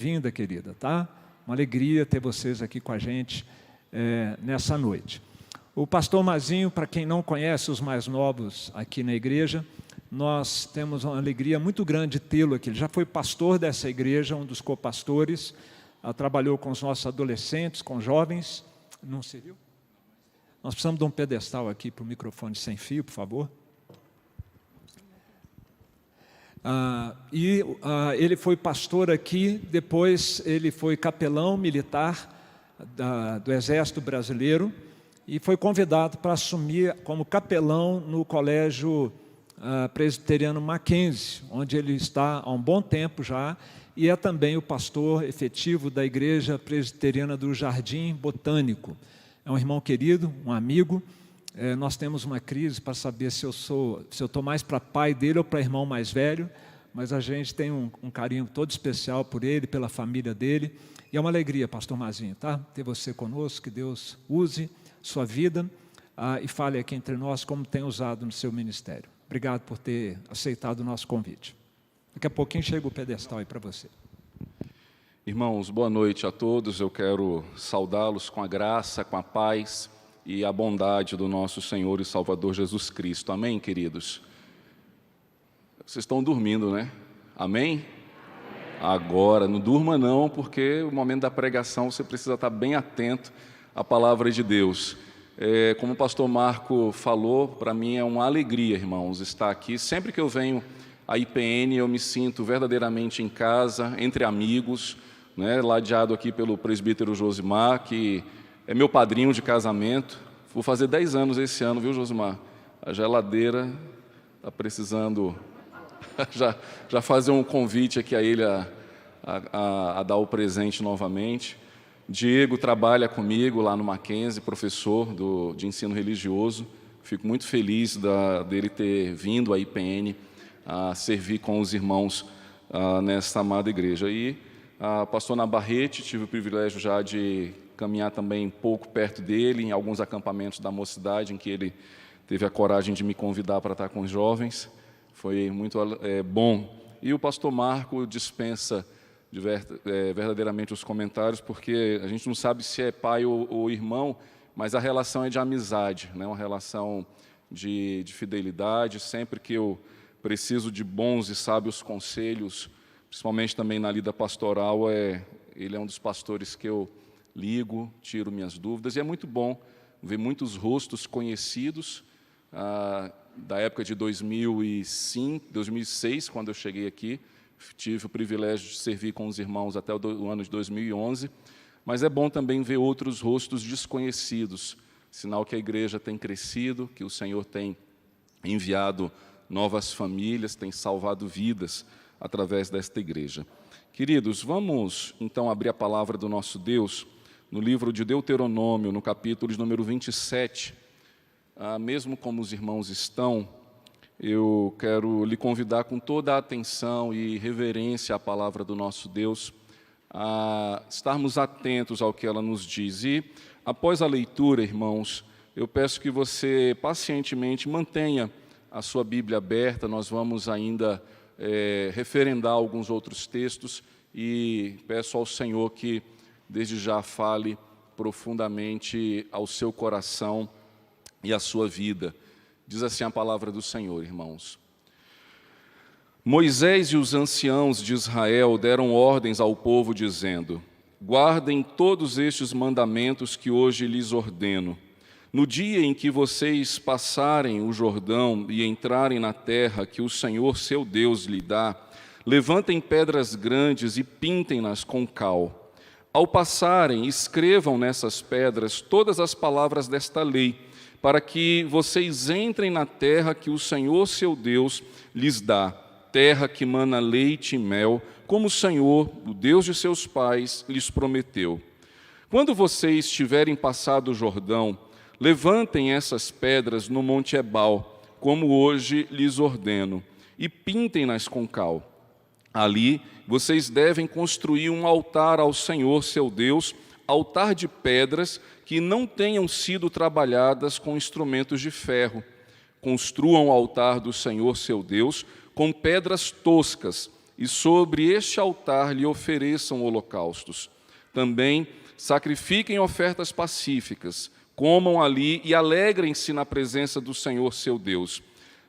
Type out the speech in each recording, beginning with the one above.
Vinda, querida, tá? Uma alegria ter vocês aqui com a gente nessa noite. O pastor Mazinho, para quem não conhece os mais novos aqui na igreja, nós temos uma alegria muito grande de tê-lo aqui. Ele já foi pastor dessa igreja, um dos copastores, trabalhou com os nossos adolescentes, com jovens. Não serviu? Nós precisamos de um pedestal aqui para o microfone sem fio, por favor. Ele foi pastor aqui, depois ele foi capelão militar do Exército Brasileiro e foi convidado para assumir como capelão no Colégio Presbiteriano Mackenzie, onde ele está há um bom tempo já, e é também o pastor efetivo da Igreja Presbiteriana do Jardim Botânico. É um irmão querido, um amigo. Nós temos uma crise para saber se eu estou mais para pai dele ou para irmão mais velho, mas a gente tem um carinho todo especial por ele, pela família dele, e é uma alegria, pastor Mazinho, tá? Ter você conosco, que Deus use sua vida e fale aqui entre nós como tem usado no seu ministério. Obrigado por ter aceitado o nosso convite. Daqui a pouquinho chega o pedestal aí para você. Irmãos, boa noite a todos. Eu quero saudá-los com a graça, com a paz e a bondade do nosso Senhor e Salvador Jesus Cristo. Amém, queridos? Vocês estão dormindo, né? Amém? Agora, não durma não, porque no momento da pregação você precisa estar bem atento à palavra de Deus. Como o pastor Marco falou, para mim é uma alegria, irmãos, estar aqui. Sempre que eu venho à IPN, eu me sinto verdadeiramente em casa, entre amigos, né? Ladeado aqui pelo presbítero Josimar, que é meu padrinho de casamento. Vou fazer 10 anos esse ano, viu, Josimar? A geladeira está precisando já fazer um convite aqui a ele a dar o presente novamente. Diego trabalha comigo lá no Mackenzie, professor de ensino religioso. Fico muito feliz dele ter vindo à IPN a servir com os irmãos nesta amada igreja. E a pastor Nabarrete, tive o privilégio já de caminhar também um pouco perto dele, em alguns acampamentos da mocidade, em que ele teve a coragem de me convidar para estar com os jovens. Foi muito bom. E o pastor Marco dispensa verdadeiramente os comentários, porque a gente não sabe se é pai ou irmão, mas a relação é de amizade, né? Uma relação de fidelidade. Sempre que eu preciso de bons e sábios conselhos, principalmente também na lida pastoral, ele é um dos pastores que eu ligo, tiro minhas dúvidas, e é muito bom ver muitos rostos conhecidos da época de 2006, quando eu cheguei aqui. Tive o privilégio de servir com os irmãos até o ano de 2011, mas é bom também ver outros rostos desconhecidos, sinal que a igreja tem crescido, que o Senhor tem enviado novas famílias, tem salvado vidas através desta igreja. Queridos, vamos então abrir a palavra do nosso Deus no livro de Deuteronômio, no capítulo de número 27. Mesmo como os irmãos estão, eu quero lhe convidar com toda a atenção e reverência à palavra do nosso Deus, a estarmos atentos ao que ela nos diz. E, após a leitura, irmãos, eu peço que você pacientemente mantenha a sua Bíblia aberta. Nós vamos ainda referendar alguns outros textos e peço ao Senhor que, desde já, fale profundamente ao seu coração e à sua vida. Diz assim a palavra do Senhor, irmãos. Moisés e os anciãos de Israel deram ordens ao povo, dizendo: guardem todos estes mandamentos que hoje lhes ordeno. No dia em que vocês passarem o Jordão e entrarem na terra que o Senhor, seu Deus, lhe dá, levantem pedras grandes e pintem-nas com cal. Ao passarem, escrevam nessas pedras todas as palavras desta lei, para que vocês entrem na terra que o Senhor, seu Deus, lhes dá, terra que mana leite e mel, como o Senhor, o Deus de seus pais, lhes prometeu. Quando vocês tiverem passado o Jordão, levantem essas pedras no Monte Ebal, como hoje lhes ordeno, e pintem-nas com cal. Ali vocês devem construir um altar ao Senhor, seu Deus, altar de pedras que não tenham sido trabalhadas com instrumentos de ferro. Construam o altar do Senhor, seu Deus, com pedras toscas e sobre este altar lhe ofereçam holocaustos. Também sacrifiquem ofertas pacíficas, comam ali e alegrem-se na presença do Senhor seu Deus.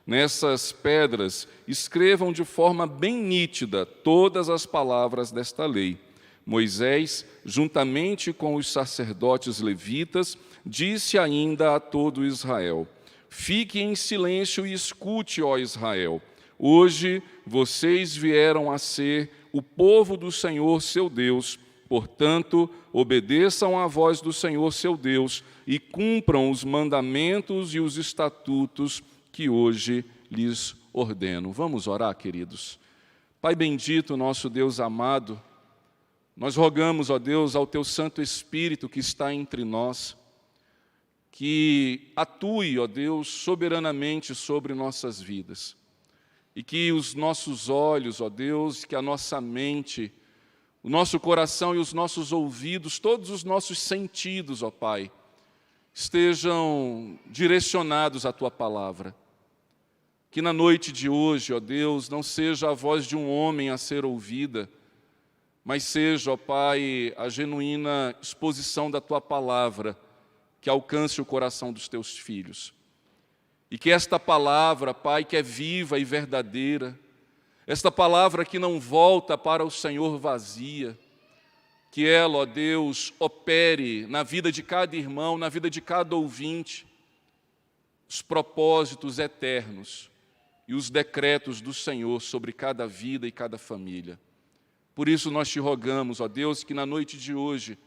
Nessas pedras escrevam de forma bem nítida todas as palavras desta lei. Moisés, juntamente com os sacerdotes levitas, disse ainda a todo Israel: fique em silêncio e escute, ó Israel. Hoje vocês vieram a ser o povo do Senhor seu Deus. Portanto, obedeçam à voz do Senhor seu Deus e cumpram os mandamentos e os estatutos que hoje lhes ordeno. Vamos orar, queridos. Pai bendito, nosso Deus amado, nós rogamos, ó Deus, ao Teu Santo Espírito que está entre nós, que atue, ó Deus, soberanamente sobre nossas vidas, e que os nossos olhos, ó Deus, que a nossa mente, o nosso coração e os nossos ouvidos, todos os nossos sentidos, ó Pai, estejam direcionados à Tua palavra. Que na noite de hoje, ó Deus, não seja a voz de um homem a ser ouvida, mas seja, ó Pai, a genuína exposição da Tua palavra que alcance o coração dos Teus filhos. E que esta palavra, Pai, que é viva e verdadeira, esta palavra que não volta para o Senhor vazia, que ela, ó Deus, opere na vida de cada irmão, na vida de cada ouvinte, os propósitos eternos e os decretos do Senhor sobre cada vida e cada família. Por isso nós te rogamos, ó Deus, que na noite de hoje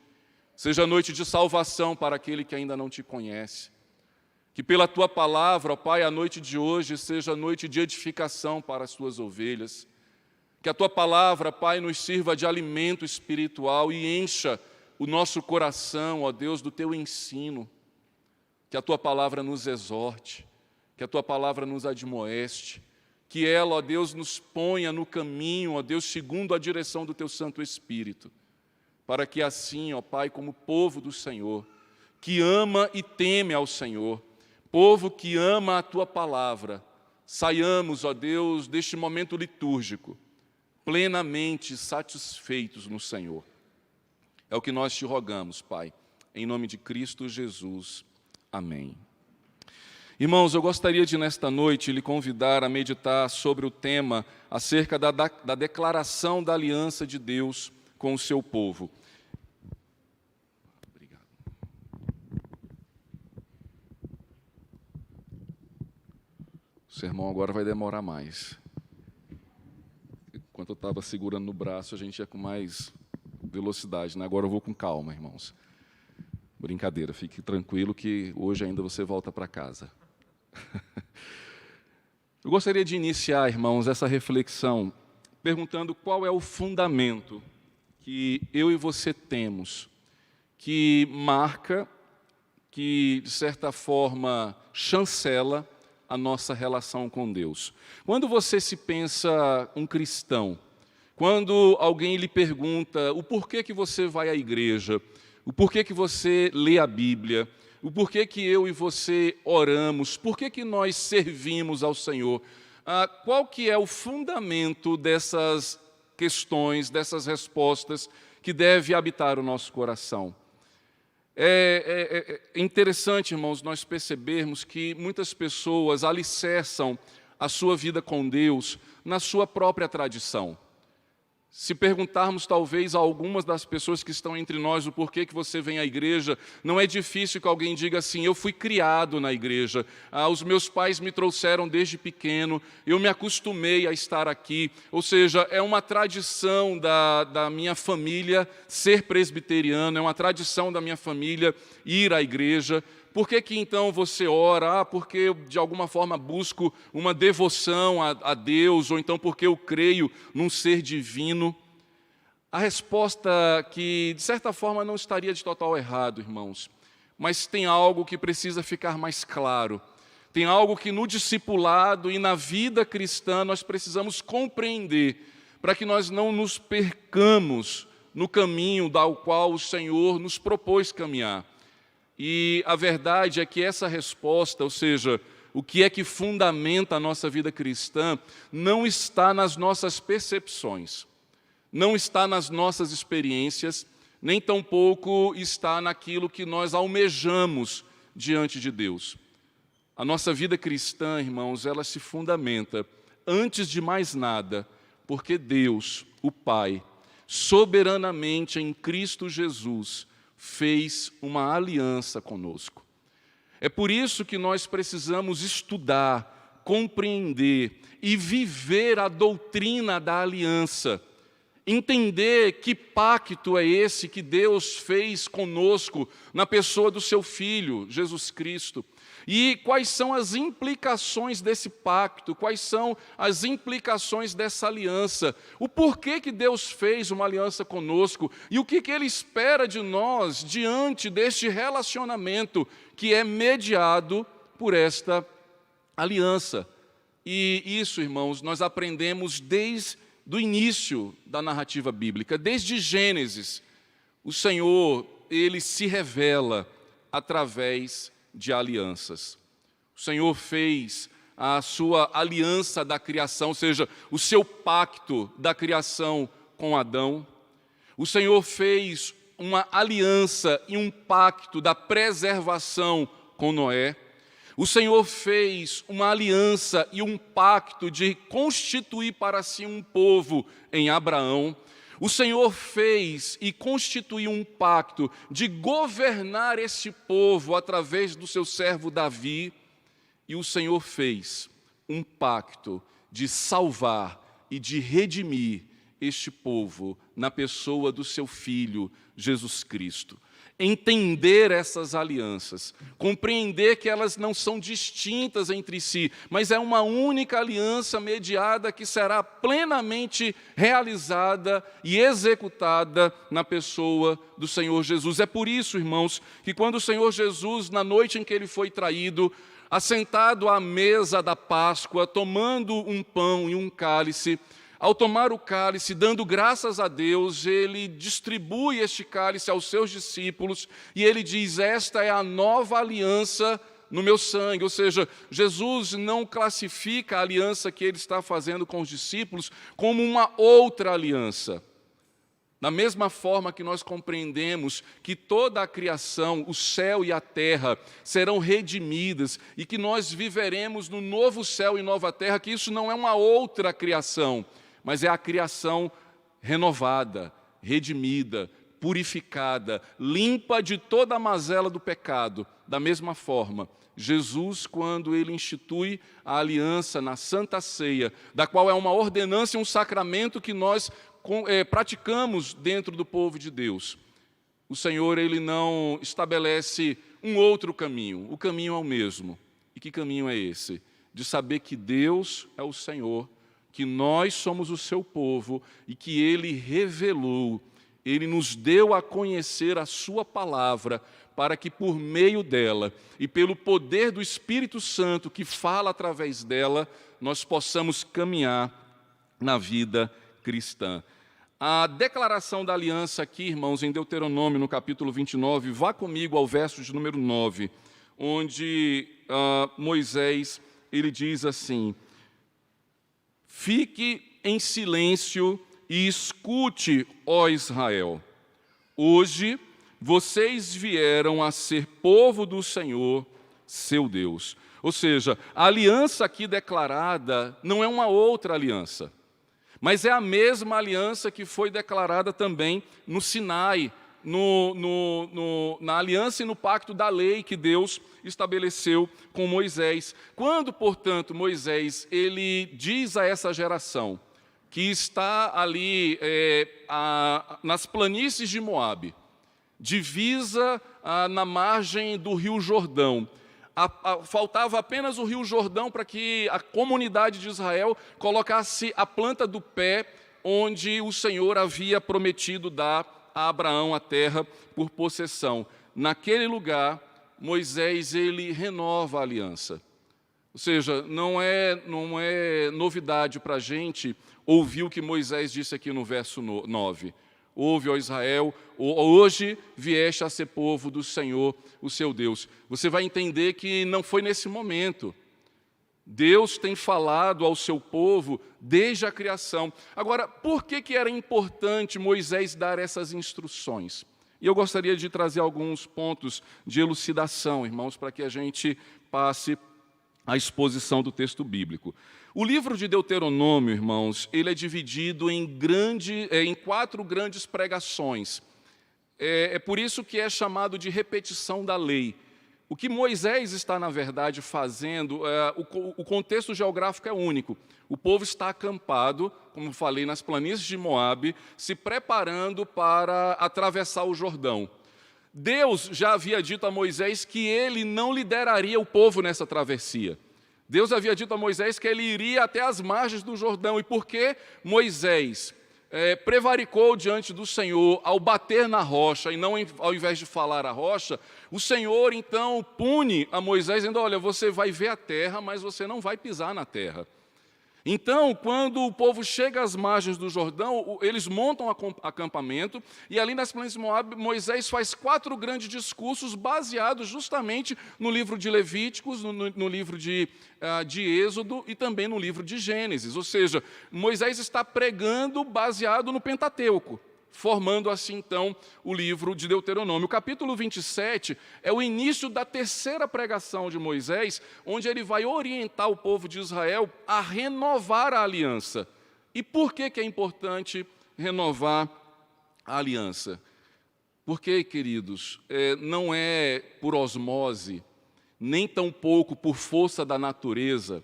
seja noite de salvação para aquele que ainda não te conhece. Que pela Tua palavra, ó Pai, a noite de hoje seja noite de edificação para as Tuas ovelhas. Que a Tua palavra, Pai, nos sirva de alimento espiritual e encha o nosso coração, ó Deus, do Teu ensino. Que a Tua palavra nos exorte, que a Tua palavra nos admoeste, que ela, ó Deus, nos ponha no caminho, ó Deus, segundo a direção do Teu Santo Espírito, para que assim, ó Pai, como povo do Senhor, que ama e teme ao Senhor, povo que ama a Tua palavra, saiamos, ó Deus, deste momento litúrgico, plenamente satisfeitos no Senhor. É o que nós te rogamos, Pai, em nome de Cristo Jesus. Amém. Irmãos, eu gostaria de, nesta noite, lhe convidar a meditar sobre o tema acerca da declaração da aliança de Deus com o seu povo. Obrigado. O sermão agora vai demorar mais. Enquanto eu estava segurando no braço, a gente ia com mais velocidade, né? Agora eu vou com calma, irmãos. Brincadeira, fique tranquilo que hoje ainda você volta para casa. Eu gostaria de iniciar, irmãos, essa reflexão perguntando qual é o fundamento que eu e você temos, que marca, que de certa forma chancela a nossa relação com Deus. Quando você se pensa um cristão, quando alguém lhe pergunta o porquê que você vai à igreja, o porquê que você lê a Bíblia, o porquê que eu e você oramos, porquê que nós servimos ao Senhor, qual que é o fundamento dessas questões, dessas respostas que deve habitar o nosso coração? É interessante, irmãos, nós percebermos que muitas pessoas alicerçam a sua vida com Deus na sua própria tradição. Se perguntarmos talvez a algumas das pessoas que estão entre nós o porquê que você vem à igreja, não é difícil que alguém diga assim: eu fui criado na igreja, os meus pais me trouxeram desde pequeno, eu me acostumei a estar aqui. Ou seja, é uma tradição da minha família ser presbiteriano, é uma tradição da minha família ir à igreja. Por que que então você ora? Porque eu, de alguma forma, busco uma devoção a Deus, ou então porque eu creio num ser divino. A resposta que, de certa forma, não estaria de total errado, irmãos, mas tem algo que precisa ficar mais claro. Tem algo que no discipulado e na vida cristã nós precisamos compreender, para que nós não nos percamos no caminho ao qual o Senhor nos propôs caminhar. E a verdade é que essa resposta, ou seja, o que é que fundamenta a nossa vida cristã, não está nas nossas percepções, não está nas nossas experiências, nem tampouco está naquilo que nós almejamos diante de Deus. A nossa vida cristã, irmãos, ela se fundamenta, antes de mais nada, porque Deus, o Pai, soberanamente em Cristo Jesus, fez uma aliança conosco. É por isso que nós precisamos estudar, compreender e viver a doutrina da aliança. Entender que pacto é esse que Deus fez conosco na pessoa do seu Filho, Jesus Cristo. E quais são as implicações desse pacto, quais são as implicações dessa aliança, o porquê que Deus fez uma aliança conosco e o que Ele espera de nós diante deste relacionamento que é mediado por esta aliança. E isso, irmãos, nós aprendemos desde o início da narrativa bíblica, desde Gênesis. O Senhor, Ele se revela através de alianças. O Senhor fez a sua aliança da criação, ou seja, o seu pacto da criação com Adão. O Senhor fez uma aliança e um pacto da preservação com Noé. O Senhor fez uma aliança e um pacto de constituir para si um povo em Abraão. O Senhor fez e constituiu um pacto de governar esse povo através do seu servo Davi. E o Senhor fez um pacto de salvar e de redimir este povo na pessoa do seu Filho, Jesus Cristo. Entender essas alianças, compreender que elas não são distintas entre si, mas é uma única aliança mediada que será plenamente realizada e executada na pessoa do Senhor Jesus. É por isso, irmãos, que quando o Senhor Jesus, na noite em que Ele foi traído, assentado à mesa da Páscoa, tomando um pão e um cálice, ao tomar o cálice, dando graças a Deus, Ele distribui este cálice aos seus discípulos e Ele diz: esta é a nova aliança no meu sangue. Ou seja, Jesus não classifica a aliança que Ele está fazendo com os discípulos como uma outra aliança. Da mesma forma que nós compreendemos que toda a criação, o céu e a terra, serão redimidas e que nós viveremos no novo céu e nova terra, que isso não é uma outra criação, mas é a criação renovada, redimida, purificada, limpa de toda a mazela do pecado. Da mesma forma, Jesus, quando Ele institui a aliança na Santa Ceia, da qual é uma ordenança e um sacramento que nós praticamos dentro do povo de Deus, o Senhor, Ele não estabelece um outro caminho, o caminho é o mesmo. E que caminho é esse? De saber que Deus é o Senhor, que nós somos o seu povo e que Ele revelou, Ele nos deu a conhecer a sua palavra, para que por meio dela e pelo poder do Espírito Santo que fala através dela, nós possamos caminhar na vida cristã. A declaração da aliança aqui, irmãos, em Deuteronômio, no capítulo 29, vá comigo ao verso de número 9, onde Moisés, ele diz assim: fique em silêncio e escute, ó Israel. Hoje vocês vieram a ser povo do Senhor, seu Deus. Ou seja, a aliança aqui declarada não é uma outra aliança, mas é a mesma aliança que foi declarada também no Sinai, na aliança e no pacto da lei que Deus estabeleceu com Moisés. Quando, portanto, Moisés ele diz a essa geração que está ali nas planícies de Moabe, divisa na margem do rio Jordão, faltava apenas o rio Jordão para que a comunidade de Israel colocasse a planta do pé onde o Senhor havia prometido dar a Abraão a terra por possessão. Naquele lugar, Moisés ele renova a aliança. Ou seja, não é novidade para a gente ouvir o que Moisés disse aqui no verso 9. Ouve, ó Israel, hoje vieste a ser povo do Senhor, o seu Deus. Você vai entender que não foi nesse momento, Deus tem falado ao seu povo desde a criação. Agora, por que era importante Moisés dar essas instruções? E eu gostaria de trazer alguns pontos de elucidação, irmãos, para que a gente passe a exposição do texto bíblico. O livro de Deuteronômio, irmãos, ele é dividido em 4 grandes pregações. É por isso que é chamado de repetição da lei. O que Moisés está, na verdade, fazendo, o contexto geográfico é único. O povo está acampado, como falei, nas planícies de Moabe, se preparando para atravessar o Jordão. Deus já havia dito a Moisés que ele não lideraria o povo nessa travessia. Deus havia dito a Moisés que ele iria até as margens do Jordão. E por que Moisés prevaricou diante do Senhor ao bater na rocha e não ao invés de falar a rocha, o Senhor então pune a Moisés dizendo, olha, você vai ver a terra, mas você não vai pisar na terra. Então, quando o povo chega às margens do Jordão, eles montam acampamento, e ali nas planícies de Moabe, Moisés faz 4 grandes discursos baseados justamente no livro de Levíticos, no livro de Êxodo e também no livro de Gênesis. Ou seja, Moisés está pregando baseado no Pentateuco, formando assim, então, o livro de Deuteronômio. O capítulo 27 é o início da 3ª pregação de Moisés, onde ele vai orientar o povo de Israel a renovar a aliança. E por que é importante renovar a aliança? Porque, queridos, não é por osmose, nem tampouco por força da natureza,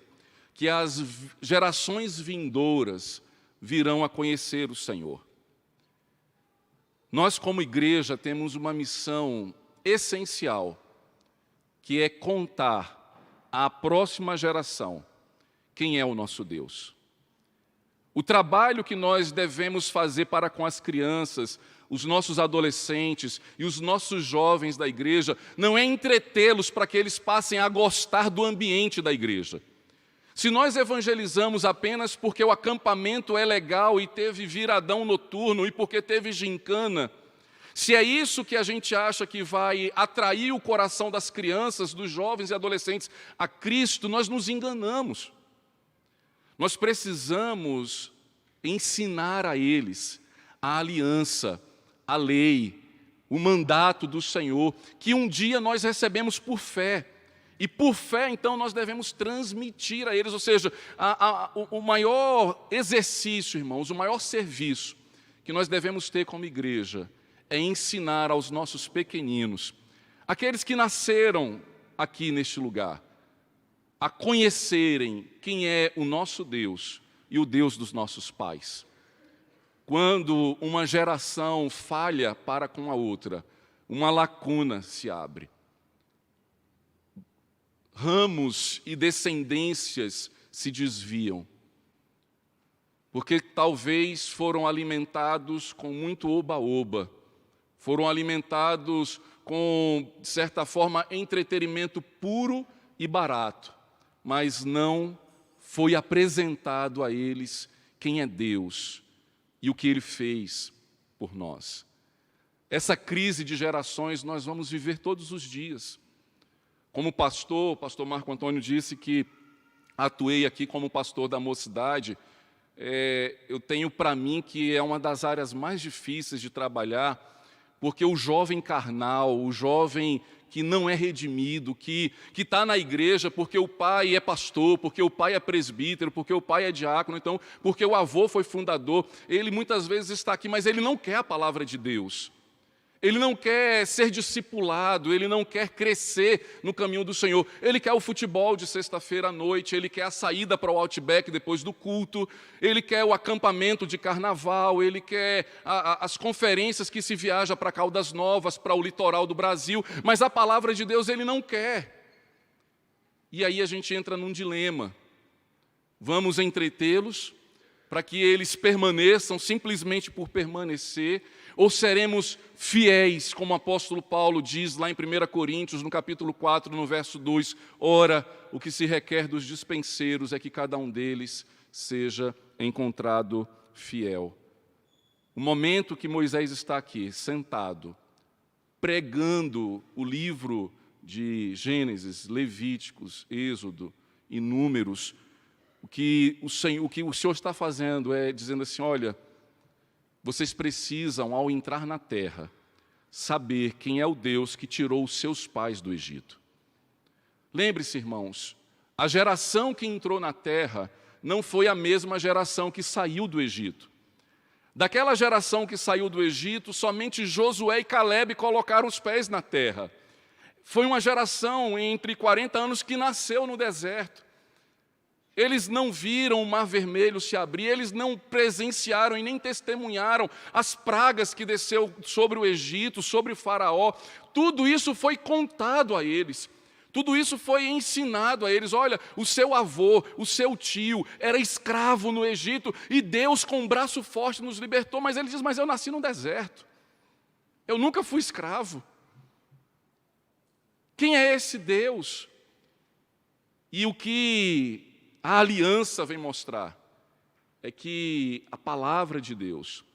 que as gerações vindouras virão a conhecer o Senhor. Nós, como igreja, temos uma missão essencial, que é contar à próxima geração quem é o nosso Deus. O trabalho que nós devemos fazer para com as crianças, os nossos adolescentes e os nossos jovens da igreja, não é entretê-los para que eles passem a gostar do ambiente da igreja. Se nós evangelizamos apenas porque o acampamento é legal e teve viradão noturno e porque teve gincana, se é isso que a gente acha que vai atrair o coração das crianças, dos jovens e adolescentes a Cristo, nós nos enganamos. Nós precisamos ensinar a eles a aliança, a lei, o mandato do Senhor, que um dia nós recebemos por fé. E por fé, então, nós devemos transmitir a eles, ou seja, o maior exercício, irmãos, o maior serviço que nós devemos ter como igreja é ensinar aos nossos pequeninos, aqueles que nasceram aqui neste lugar, a conhecerem quem é o nosso Deus e o Deus dos nossos pais. Quando uma geração falha para com a outra, uma lacuna se abre. Ramos e descendências se desviam, porque talvez foram alimentados com muito oba-oba, foram alimentados com, de certa forma, entretenimento puro e barato, mas não foi apresentado a eles quem é Deus e o que Ele fez por nós. Essa crise de gerações nós vamos viver todos os dias. Como pastor, o pastor Marco Antônio disse que atuei aqui como pastor da mocidade, eu tenho para mim que é uma das áreas mais difíceis de trabalhar, porque o jovem carnal, o jovem que não é redimido, que está na igreja porque o pai é pastor, porque o pai é presbítero, porque o pai é diácono, então, porque o avô foi fundador, ele muitas vezes está aqui, mas ele não quer a palavra de Deus. Ele não quer ser discipulado, ele não quer crescer no caminho do Senhor. Ele quer o futebol de sexta-feira à noite, ele quer a saída para o Outback depois do culto, ele quer o acampamento de carnaval, ele quer as conferências que se viaja para Caldas Novas, para o litoral do Brasil, mas a palavra de Deus ele não quer. E aí a gente entra num dilema. Vamos entretê-los para que eles permaneçam simplesmente por permanecer, ou seremos fiéis, como o apóstolo Paulo diz lá em 1 Coríntios, no capítulo 4, no verso 2, ora, o que se requer dos dispenseiros é que cada um deles seja encontrado fiel. O momento que Moisés está aqui, sentado, pregando o livro de Gênesis, Levíticos, Êxodo em Números, o que o Senhor está fazendo é dizendo assim, olha, vocês precisam, ao entrar na terra, saber quem é o Deus que tirou os seus pais do Egito. Lembre-se, irmãos, a geração que entrou na terra não foi a mesma geração que saiu do Egito. Daquela geração que saiu do Egito, somente Josué e Calebe colocaram os pés na terra. Foi uma geração entre 40 anos que nasceu no deserto. Eles não viram o Mar Vermelho se abrir, eles não presenciaram e nem testemunharam as pragas que desceu sobre o Egito, sobre o Faraó. Tudo isso foi contado a eles. Tudo isso foi ensinado a eles. Olha, o seu avô, o seu tio era escravo no Egito e Deus com um braço forte nos libertou. Mas ele diz, mas eu nasci no deserto. Eu nunca fui escravo. Quem é esse Deus? E o que a aliança vem mostrar é que a palavra de Deus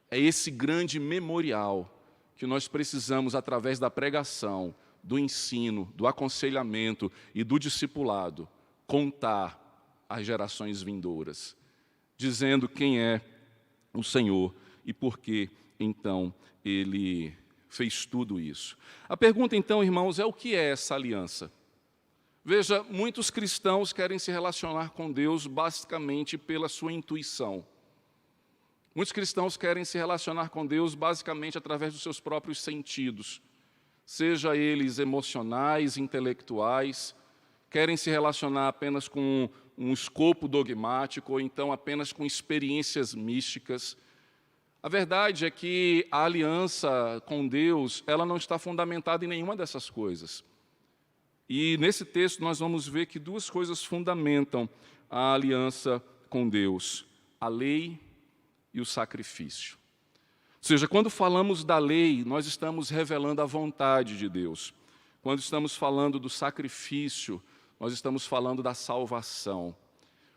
é esse grande memorial que nós precisamos, através da pregação, do ensino, do aconselhamento e do discipulado, contar às gerações vindouras, dizendo quem é o Senhor e por que, então, Ele fez tudo isso. A pergunta, então, irmãos, é o que é essa aliança? Veja, muitos cristãos querem se relacionar com Deus basicamente pela sua intuição. Muitos cristãos querem se relacionar com Deus basicamente através dos seus próprios sentidos, seja eles emocionais, intelectuais, querem se relacionar apenas com um escopo dogmático ou então apenas com experiências místicas. A verdade é que a aliança com Deus, ela não está fundamentada em nenhuma dessas coisas. E nesse texto nós vamos ver que duas coisas fundamentam a aliança com Deus: a lei e o sacrifício. Ou seja, quando falamos da lei, nós estamos revelando a vontade de Deus. Quando estamos falando do sacrifício, nós estamos falando da salvação.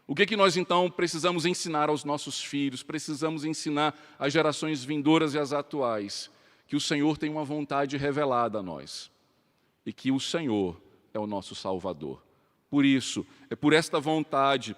O que nós, então, precisamos ensinar aos nossos filhos, precisamos ensinar às gerações vindouras e às atuais? Que o Senhor tem uma vontade revelada a nós e que o Senhor é o nosso Salvador. Por isso, é por esta vontade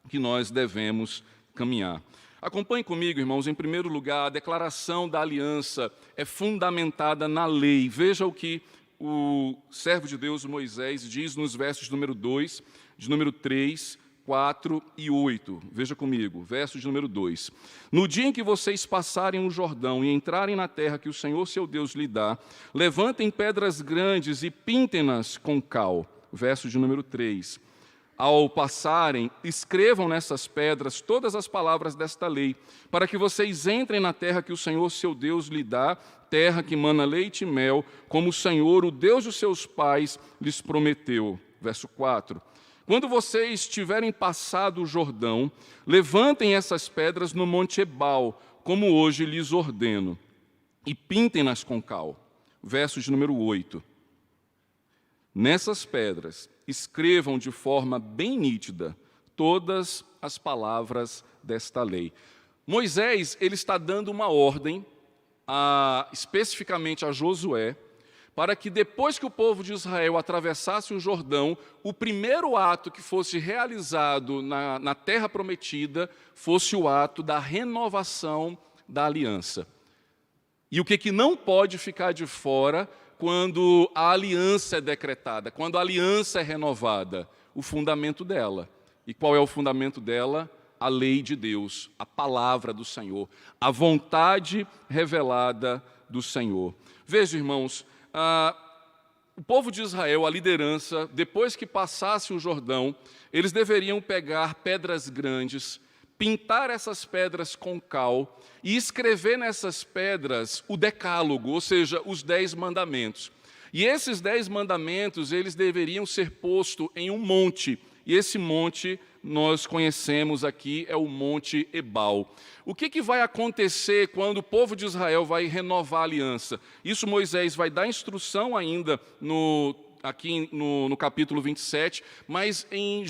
que nós devemos caminhar. Acompanhe comigo, irmãos, em primeiro lugar, a declaração da aliança é fundamentada na lei. Veja o que o servo de Deus, Moisés, diz nos versos de número 2, de número 3, 4 e 8. Veja comigo, verso de número 2. No dia em que vocês passarem o Jordão e entrarem na terra que o Senhor, seu Deus, lhe dá, levantem pedras grandes e pintem-nas com cal. Verso de número 3. Ao passarem, escrevam nessas pedras todas as palavras desta lei, para que vocês entrem na terra que o Senhor, seu Deus, lhe dá, terra que mana leite e mel, como o Senhor, o Deus dos seus pais, lhes prometeu. Verso 4. Quando vocês tiverem passado o Jordão, levantem essas pedras no monte Ebal, como hoje lhes ordeno, e pintem-nas com cal. Verso de número 8. Nessas pedras, escrevam de forma bem nítida todas as palavras desta lei. Moisés, ele está dando uma ordem, especificamente a Josué, para que depois que o povo de Israel atravessasse o Jordão, o primeiro ato que fosse realizado na terra prometida fosse o ato da renovação da aliança. E o que não pode ficar de fora quando a aliança é decretada, quando a aliança é renovada? O fundamento dela. E qual é o fundamento dela? A lei de Deus, a palavra do Senhor, a vontade revelada do Senhor. Veja, irmãos, o povo de Israel, a liderança, depois que passasse o Jordão, eles deveriam pegar pedras grandes, pintar essas pedras com cal e escrever nessas pedras o decálogo, ou seja, os 10 mandamentos. E esses 10 mandamentos, eles deveriam ser postos em um monte, e esse monte nós conhecemos aqui, é o Monte Ebal. O que vai acontecer quando o povo de Israel vai renovar a aliança? Isso Moisés vai dar instrução ainda aqui no capítulo 27, mas em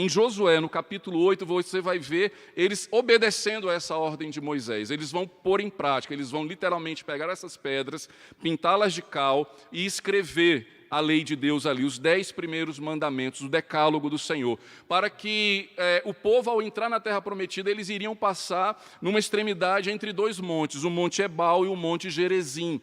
Josué, no capítulo 8, você vai ver eles obedecendo a essa ordem de Moisés. Eles vão pôr em prática, eles vão literalmente pegar essas pedras, pintá-las de cal e escrever a lei de Deus ali, os 10 primeiros mandamentos, o decálogo do Senhor, para que o povo, ao entrar na terra prometida, eles iriam passar numa extremidade entre 2 montes, o Monte Ebal e o Monte Gerizim.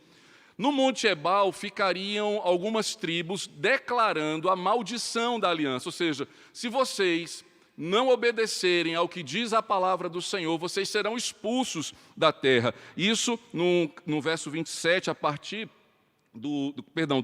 No Monte Ebal ficariam algumas tribos declarando a maldição da aliança, ou seja, se vocês não obedecerem ao que diz a palavra do Senhor, vocês serão expulsos da terra. Isso no verso 27, a partir do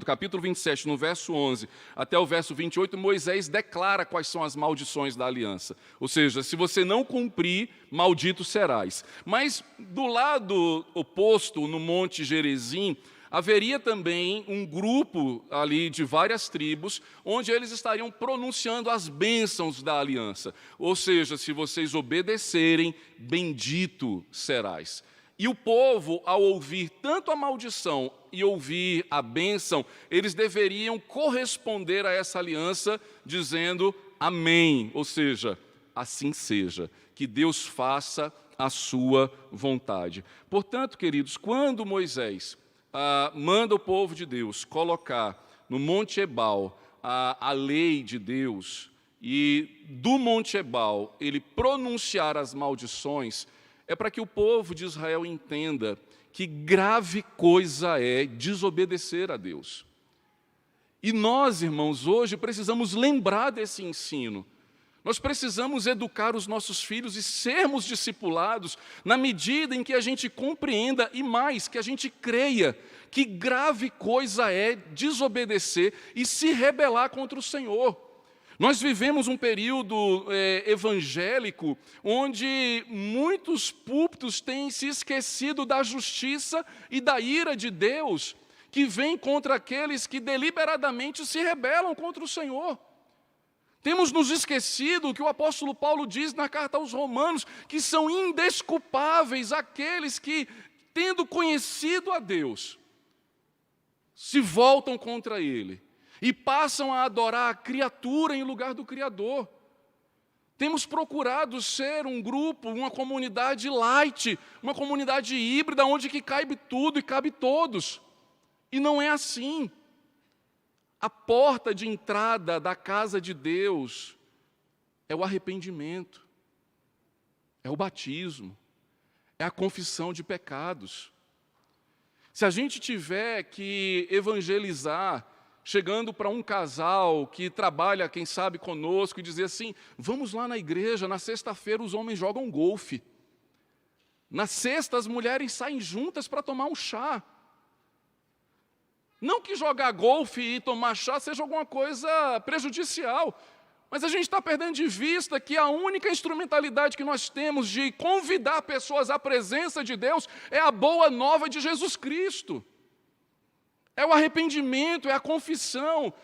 capítulo 27, no verso 11, até o verso 28, Moisés declara quais são as maldições da aliança. Ou seja, se você não cumprir, maldito serás. Mas do lado oposto, no Monte Gerizim, haveria também um grupo ali de várias tribos, onde eles estariam pronunciando as bênçãos da aliança. Ou seja, se vocês obedecerem, bendito serás. E o povo, ao ouvir tanto a maldição e ouvir a bênção, eles deveriam corresponder a essa aliança dizendo amém, ou seja, assim seja, que Deus faça a sua vontade. Portanto, queridos, quando Moisés manda o povo de Deus colocar no Monte Ebal a lei de Deus, e do Monte Ebal ele pronunciar as maldições, é para que o povo de Israel entenda que grave coisa é desobedecer a Deus. E nós, irmãos, hoje precisamos lembrar desse ensino. Nós precisamos educar os nossos filhos e sermos discipulados na medida em que a gente compreenda e mais, que a gente creia que grave coisa é desobedecer e se rebelar contra o Senhor. Nós vivemos um período evangélico onde muitos púlpitos têm se esquecido da justiça e da ira de Deus, que vem contra aqueles que deliberadamente se rebelam contra o Senhor. Temos nos esquecido que o apóstolo Paulo diz na carta aos Romanos que são indesculpáveis aqueles que, tendo conhecido a Deus, se voltam contra Ele e passam a adorar a criatura em lugar do Criador. Temos procurado ser um grupo, uma comunidade light, uma comunidade híbrida, onde que cabe tudo e cabe todos. E não é assim. A porta de entrada da casa de Deus é o arrependimento, é o batismo, é a confissão de pecados. Se a gente tiver que evangelizar, chegando para um casal que trabalha, quem sabe, conosco, e dizer assim, vamos lá na igreja, na sexta-feira os homens jogam golfe. Na sexta as mulheres saem juntas para tomar um chá. Não que jogar golfe e tomar chá seja alguma coisa prejudicial, mas a gente está perdendo de vista que a única instrumentalidade que nós temos de convidar pessoas à presença de Deus é a boa nova de Jesus Cristo. É o arrependimento, é a confissão,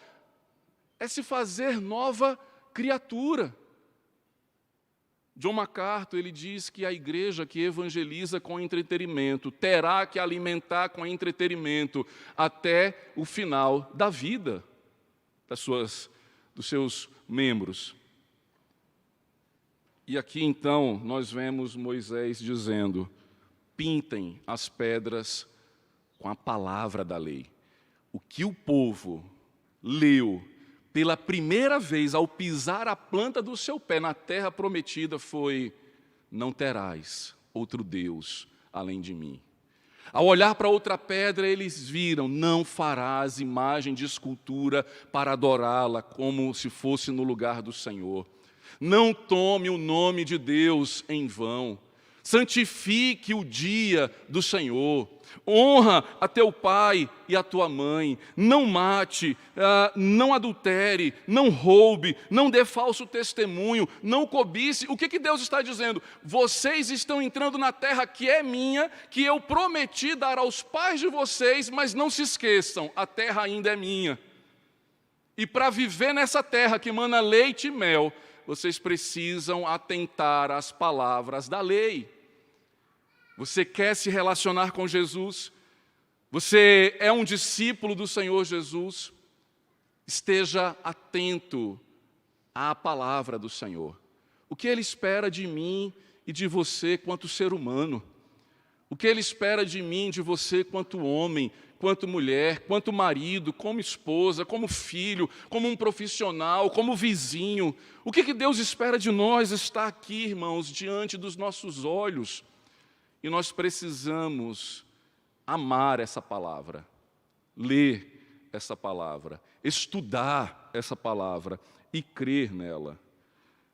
é se fazer nova criatura. John MacArthur, ele diz que a igreja que evangeliza com entretenimento terá que alimentar com entretenimento até o final da vida dos seus membros. E aqui então nós vemos Moisés dizendo, pintem as pedras com a palavra da lei. O que o povo leu pela primeira vez ao pisar a planta do seu pé na terra prometida foi, não terás outro Deus além de mim. Ao olhar para outra pedra, eles viram, não farás imagem de escultura para adorá-la como se fosse no lugar do Senhor. Não tome o nome de Deus em vão. Santifique o dia do Senhor. Honra a teu pai e a tua mãe. Não mate, não adultere, não roube, não dê falso testemunho, não cobice. O que Deus está dizendo? Vocês estão entrando na terra que é minha, que eu prometi dar aos pais de vocês, mas não se esqueçam, a terra ainda é minha. E para viver nessa terra que emana leite e mel, vocês precisam atentar às palavras da lei. Você quer se relacionar com Jesus? Você é um discípulo do Senhor Jesus? Esteja atento à palavra do Senhor. O que Ele espera de mim e de você quanto ser humano? O que Ele espera de mim, de você, quanto homem, quanto mulher, quanto marido, como esposa, como filho, como um profissional, como vizinho. O que Deus espera de nós está aqui, irmãos, diante dos nossos olhos. E nós precisamos amar essa palavra, ler essa palavra, estudar essa palavra e crer nela.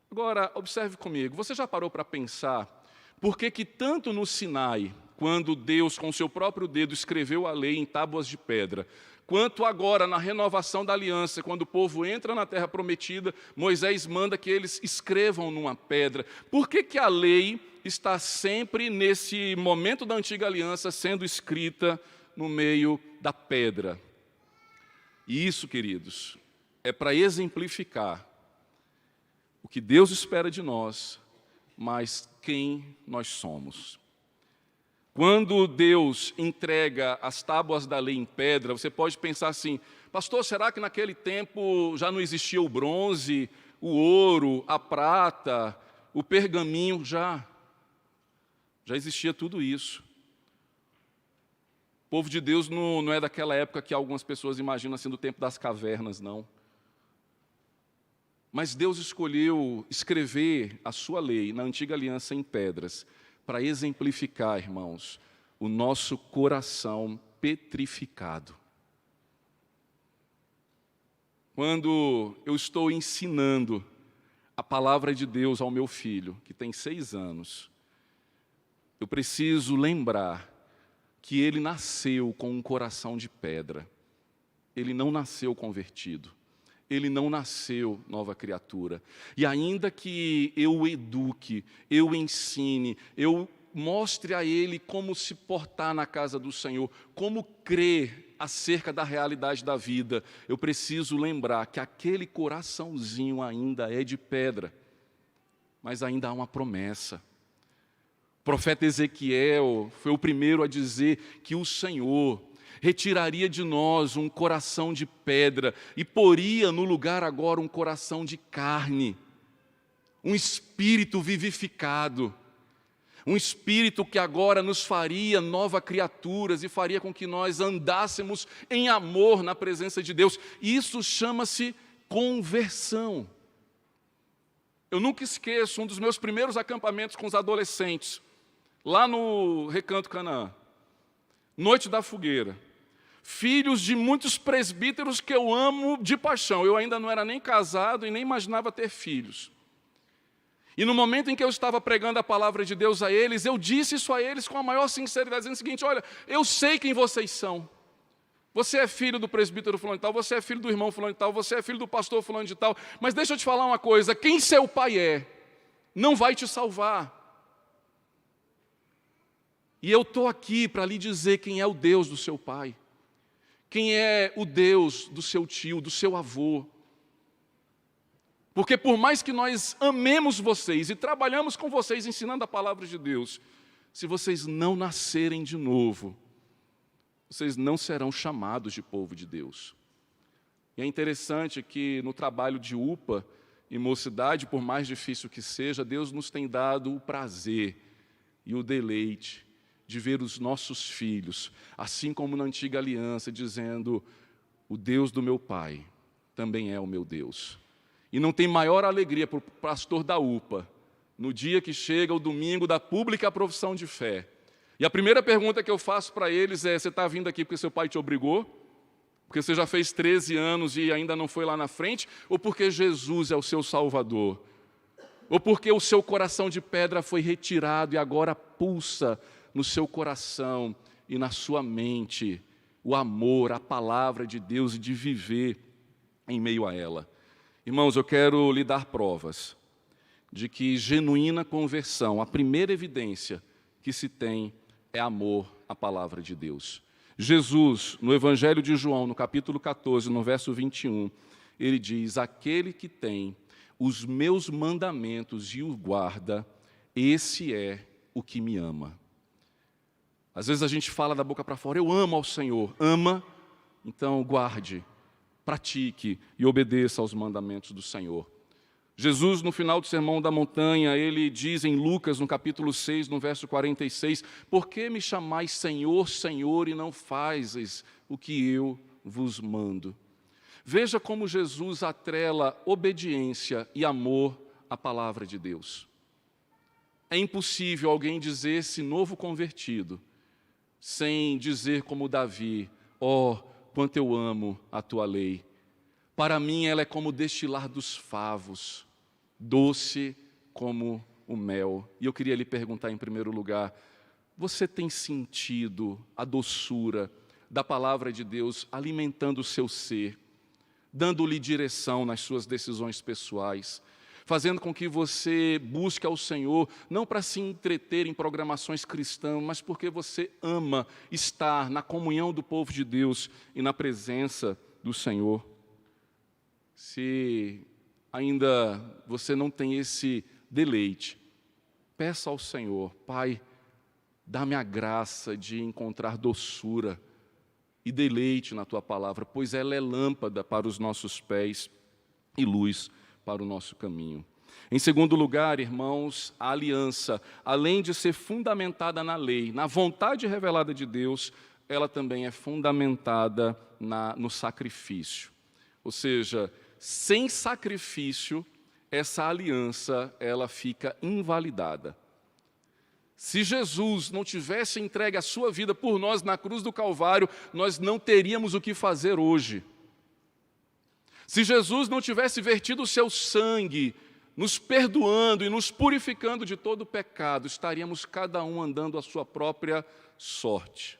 Agora, observe comigo, você já parou para pensar por que tanto no Sinai, quando Deus, com seu próprio dedo, escreveu a lei em tábuas de pedra, quanto agora na renovação da aliança, quando o povo entra na terra prometida, Moisés manda que eles escrevam numa pedra. Por que a lei está sempre nesse momento da antiga aliança sendo escrita no meio da pedra? E isso, queridos, é para exemplificar o que Deus espera de nós, mas quem nós somos. Quando Deus entrega as tábuas da lei em pedra, você pode pensar assim, pastor, será que naquele tempo já não existia o bronze, o ouro, a prata, o pergaminho? Já existia tudo isso. O povo de Deus não é daquela época que algumas pessoas imaginam assim, do tempo das cavernas, não. Mas Deus escolheu escrever a sua lei na antiga aliança em pedras, para exemplificar, irmãos, o nosso coração petrificado. Quando eu estou ensinando a palavra de Deus ao meu filho, que tem 6 anos, eu preciso lembrar que ele nasceu com um coração de pedra. Ele não nasceu convertido. Ele não nasceu nova criatura. E ainda que eu o eduque, eu o ensine, eu mostre a ele como se portar na casa do Senhor, como crer acerca da realidade da vida, eu preciso lembrar que aquele coraçãozinho ainda é de pedra, mas ainda há uma promessa. O profeta Ezequiel foi o primeiro a dizer que o Senhor retiraria de nós um coração de pedra e poria no lugar agora um coração de carne, um espírito vivificado, um espírito que agora nos faria nova criaturas e faria com que nós andássemos em amor na presença de Deus. Isso chama-se conversão. Eu nunca esqueço um dos meus primeiros acampamentos com os adolescentes, lá no Recanto Canaã, Noite da Fogueira. Filhos de muitos presbíteros que eu amo de paixão. Eu ainda não era nem casado e nem imaginava ter filhos. E no momento em que eu estava pregando a palavra de Deus a eles, eu disse isso a eles com a maior sinceridade, dizendo o seguinte, olha, eu sei quem vocês são. Você é filho do presbítero fulano de tal, você é filho do irmão fulano de tal, você é filho do pastor fulano de tal, mas deixa eu te falar uma coisa, quem seu pai é, não vai te salvar. E eu estou aqui para lhe dizer quem é o Deus do seu pai. Quem é o Deus do seu tio, do seu avô. Porque por mais que nós amemos vocês e trabalhamos com vocês ensinando a palavra de Deus, se vocês não nascerem de novo, vocês não serão chamados de povo de Deus. E é interessante que no trabalho de UPA e mocidade, por mais difícil que seja, Deus nos tem dado o prazer e o deleite de ver os nossos filhos, assim como na antiga aliança, dizendo, o Deus do meu pai também é o meu Deus. E não tem maior alegria para o pastor da UPA, no dia que chega o domingo da pública profissão de fé. E a primeira pergunta que eu faço para eles é, você está vindo aqui porque seu pai te obrigou? Porque você já fez 13 anos e ainda não foi lá na frente? Ou porque Jesus é o seu Salvador? Ou porque o seu coração de pedra foi retirado e agora pulsa no seu coração e na sua mente o amor, a palavra de Deus e de viver em meio a ela. Irmãos, eu quero lhe dar provas de que genuína conversão, a primeira evidência que se tem é amor à palavra de Deus. Jesus, no Evangelho de João, no capítulo 14, no verso 21, ele diz, aquele que tem os meus mandamentos e os guarda, esse é o que me ama. Às vezes a gente fala da boca para fora, eu amo ao Senhor. Ama, então guarde, pratique e obedeça aos mandamentos do Senhor. Jesus, no final do Sermão da Montanha, ele diz em Lucas, no capítulo 6, no verso 46, por que me chamais Senhor, Senhor, e não fazes o que eu vos mando? Veja como Jesus atrela obediência e amor à palavra de Deus. É impossível alguém dizer esse novo convertido, sem dizer como Davi, ó, quanto eu amo a tua lei. Para mim ela é como destilar dos favos, doce como o mel. E eu queria lhe perguntar em primeiro lugar, você tem sentido a doçura da palavra de Deus alimentando o seu ser, dando-lhe direção nas suas decisões pessoais, fazendo com que você busque ao Senhor, não para se entreter em programações cristãs, mas porque você ama estar na comunhão do povo de Deus e na presença do Senhor? Se ainda você não tem esse deleite, peça ao Senhor, Pai, dá-me a graça de encontrar doçura e deleite na Tua palavra, pois ela é lâmpada para os nossos pés e luz para o nosso caminho. Em segundo lugar, irmãos, a aliança, além de ser fundamentada na lei, na vontade revelada de Deus, ela também é fundamentada no sacrifício. Ou seja, sem sacrifício, essa aliança ela fica invalidada. Se Jesus não tivesse entregue a sua vida por nós na cruz do Calvário, nós não teríamos o que fazer hoje. Se Jesus não tivesse vertido o seu sangue, nos perdoando e nos purificando de todo o pecado, estaríamos cada um andando a sua própria sorte.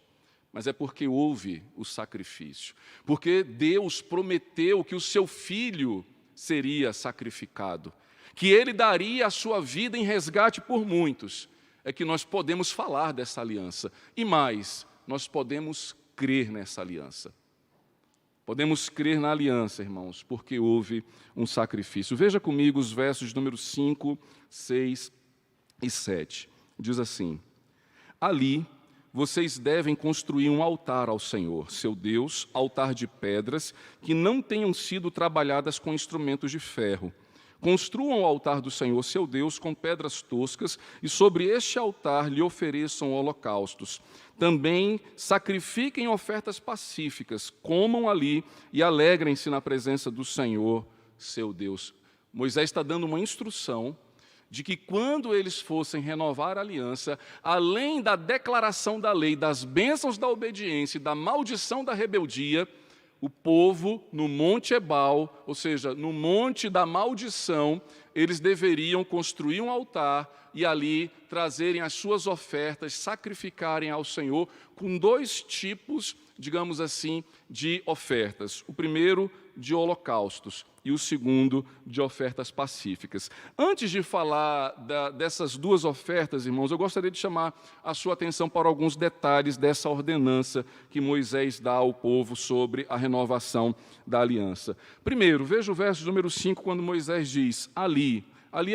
Mas é porque houve o sacrifício, porque Deus prometeu que o seu Filho seria sacrificado, que Ele daria a sua vida em resgate por muitos, é que nós podemos falar dessa aliança. E mais, nós podemos crer nessa aliança. Podemos crer na aliança, irmãos, porque houve um sacrifício. Veja comigo os versos números 5, 6 e 7. Diz assim, ali vocês devem construir um altar ao Senhor, seu Deus, altar de pedras, que não tenham sido trabalhadas com instrumentos de ferro. Construam o altar do Senhor, seu Deus, com pedras toscas, e sobre este altar lhe ofereçam holocaustos. Também sacrifiquem ofertas pacíficas, comam ali e alegrem-se na presença do Senhor, seu Deus. Moisés está dando uma instrução de que quando eles fossem renovar a aliança, além da declaração da lei, das bênçãos da obediência e da maldição da rebeldia, o povo no Monte Ebal, ou seja, no Monte da Maldição, eles deveriam construir um altar e ali trazerem as suas ofertas, sacrificarem ao Senhor com dois tipos, digamos assim, de ofertas. O primeiro, de holocaustos, e o segundo, de ofertas pacíficas. Antes de falar dessas duas ofertas, irmãos, eu gostaria de chamar a sua atenção para alguns detalhes dessa ordenança que Moisés dá ao povo sobre a renovação da aliança. Primeiro, veja o verso número 5, quando Moisés diz, ali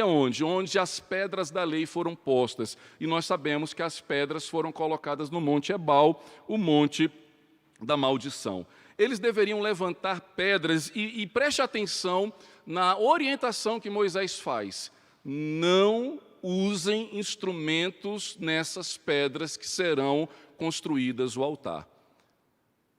aonde? Onde as pedras da lei foram postas. E nós sabemos que as pedras foram colocadas no Monte Ebal, o Monte da Maldição. Eles deveriam levantar pedras e preste atenção na orientação que Moisés faz. Não usem instrumentos nessas pedras que serão construídas o altar.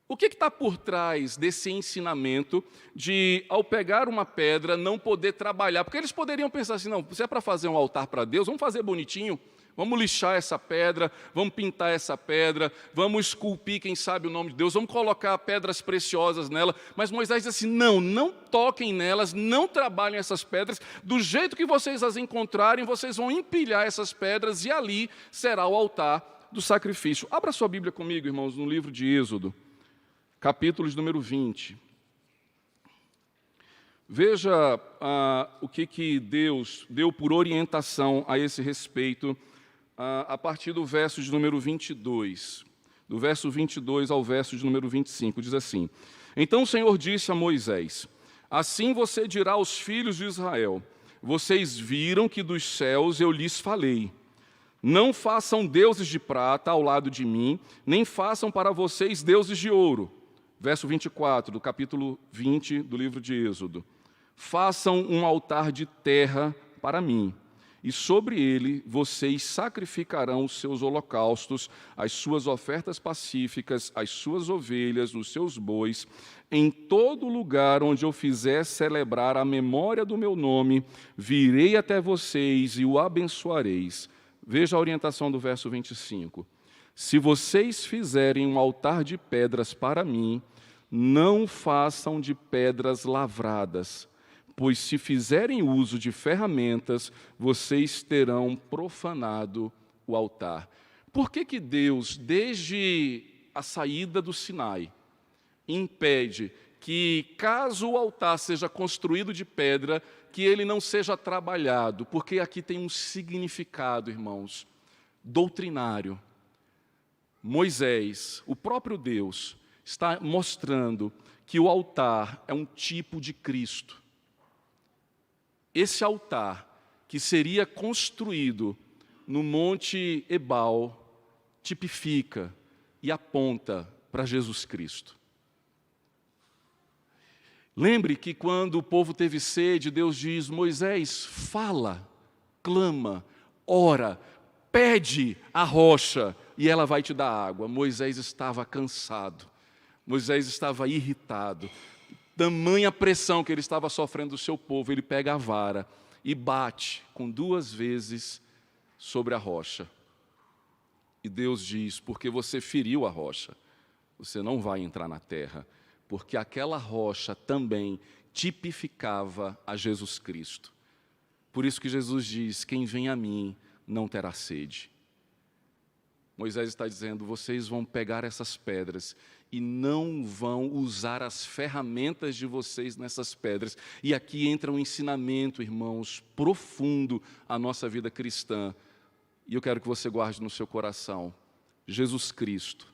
O que está por trás desse ensinamento de, ao pegar uma pedra, não poder trabalhar? Porque eles poderiam pensar assim, não, se é para fazer um altar para Deus, vamos fazer bonitinho. Vamos lixar essa pedra, vamos pintar essa pedra, vamos esculpir, quem sabe, o nome de Deus, vamos colocar pedras preciosas nela. Mas Moisés diz assim, não toquem nelas, não trabalhem essas pedras. Do jeito que vocês as encontrarem, vocês vão empilhar essas pedras e ali será o altar do sacrifício. Abra sua Bíblia comigo, irmãos, no livro de Êxodo, capítulo de número 20. Veja o que Deus deu por orientação a esse respeito, a partir do verso de número 22, do verso 22 ao verso de número 25, diz assim, então o Senhor disse a Moisés, assim você dirá aos filhos de Israel, vocês viram que dos céus eu lhes falei, não façam deuses de prata ao lado de mim, nem façam para vocês deuses de ouro. Verso 24, do capítulo 20 do livro de Êxodo. Façam um altar de terra para mim, e sobre ele vocês sacrificarão os seus holocaustos, as suas ofertas pacíficas, as suas ovelhas, os seus bois, em todo lugar onde eu fizer celebrar a memória do meu nome, virei até vocês e o abençoareis. Veja a orientação do verso 25. Se vocês fizerem um altar de pedras para mim, não façam de pedras lavradas, pois se fizerem uso de ferramentas, vocês terão profanado o altar. Por que Deus, desde a saída do Sinai, impede que, caso o altar seja construído de pedra, que ele não seja trabalhado? Porque aqui tem um significado, irmãos, doutrinário. Moisés, o próprio Deus, está mostrando que o altar é um tipo de Cristo. Esse altar, que seria construído no Monte Ebal, tipifica e aponta para Jesus Cristo. Lembre que quando o povo teve sede, Deus diz: Moisés, fala, clama, ora, pede a rocha e ela vai te dar água. Moisés estava cansado, Moisés estava irritado. Tamanha pressão que ele estava sofrendo do seu povo, ele pega a vara e bate com 2 vezes sobre a rocha. E Deus diz: porque você feriu a rocha, você não vai entrar na terra, porque aquela rocha também tipificava a Jesus Cristo. Por isso que Jesus diz: quem vem a mim não terá sede. Moisés está dizendo: vocês vão pegar essas pedras e não vão usar as ferramentas de vocês nessas pedras. E aqui entra um ensinamento, irmãos, profundo à nossa vida cristã. E eu quero que você guarde no seu coração. Jesus Cristo,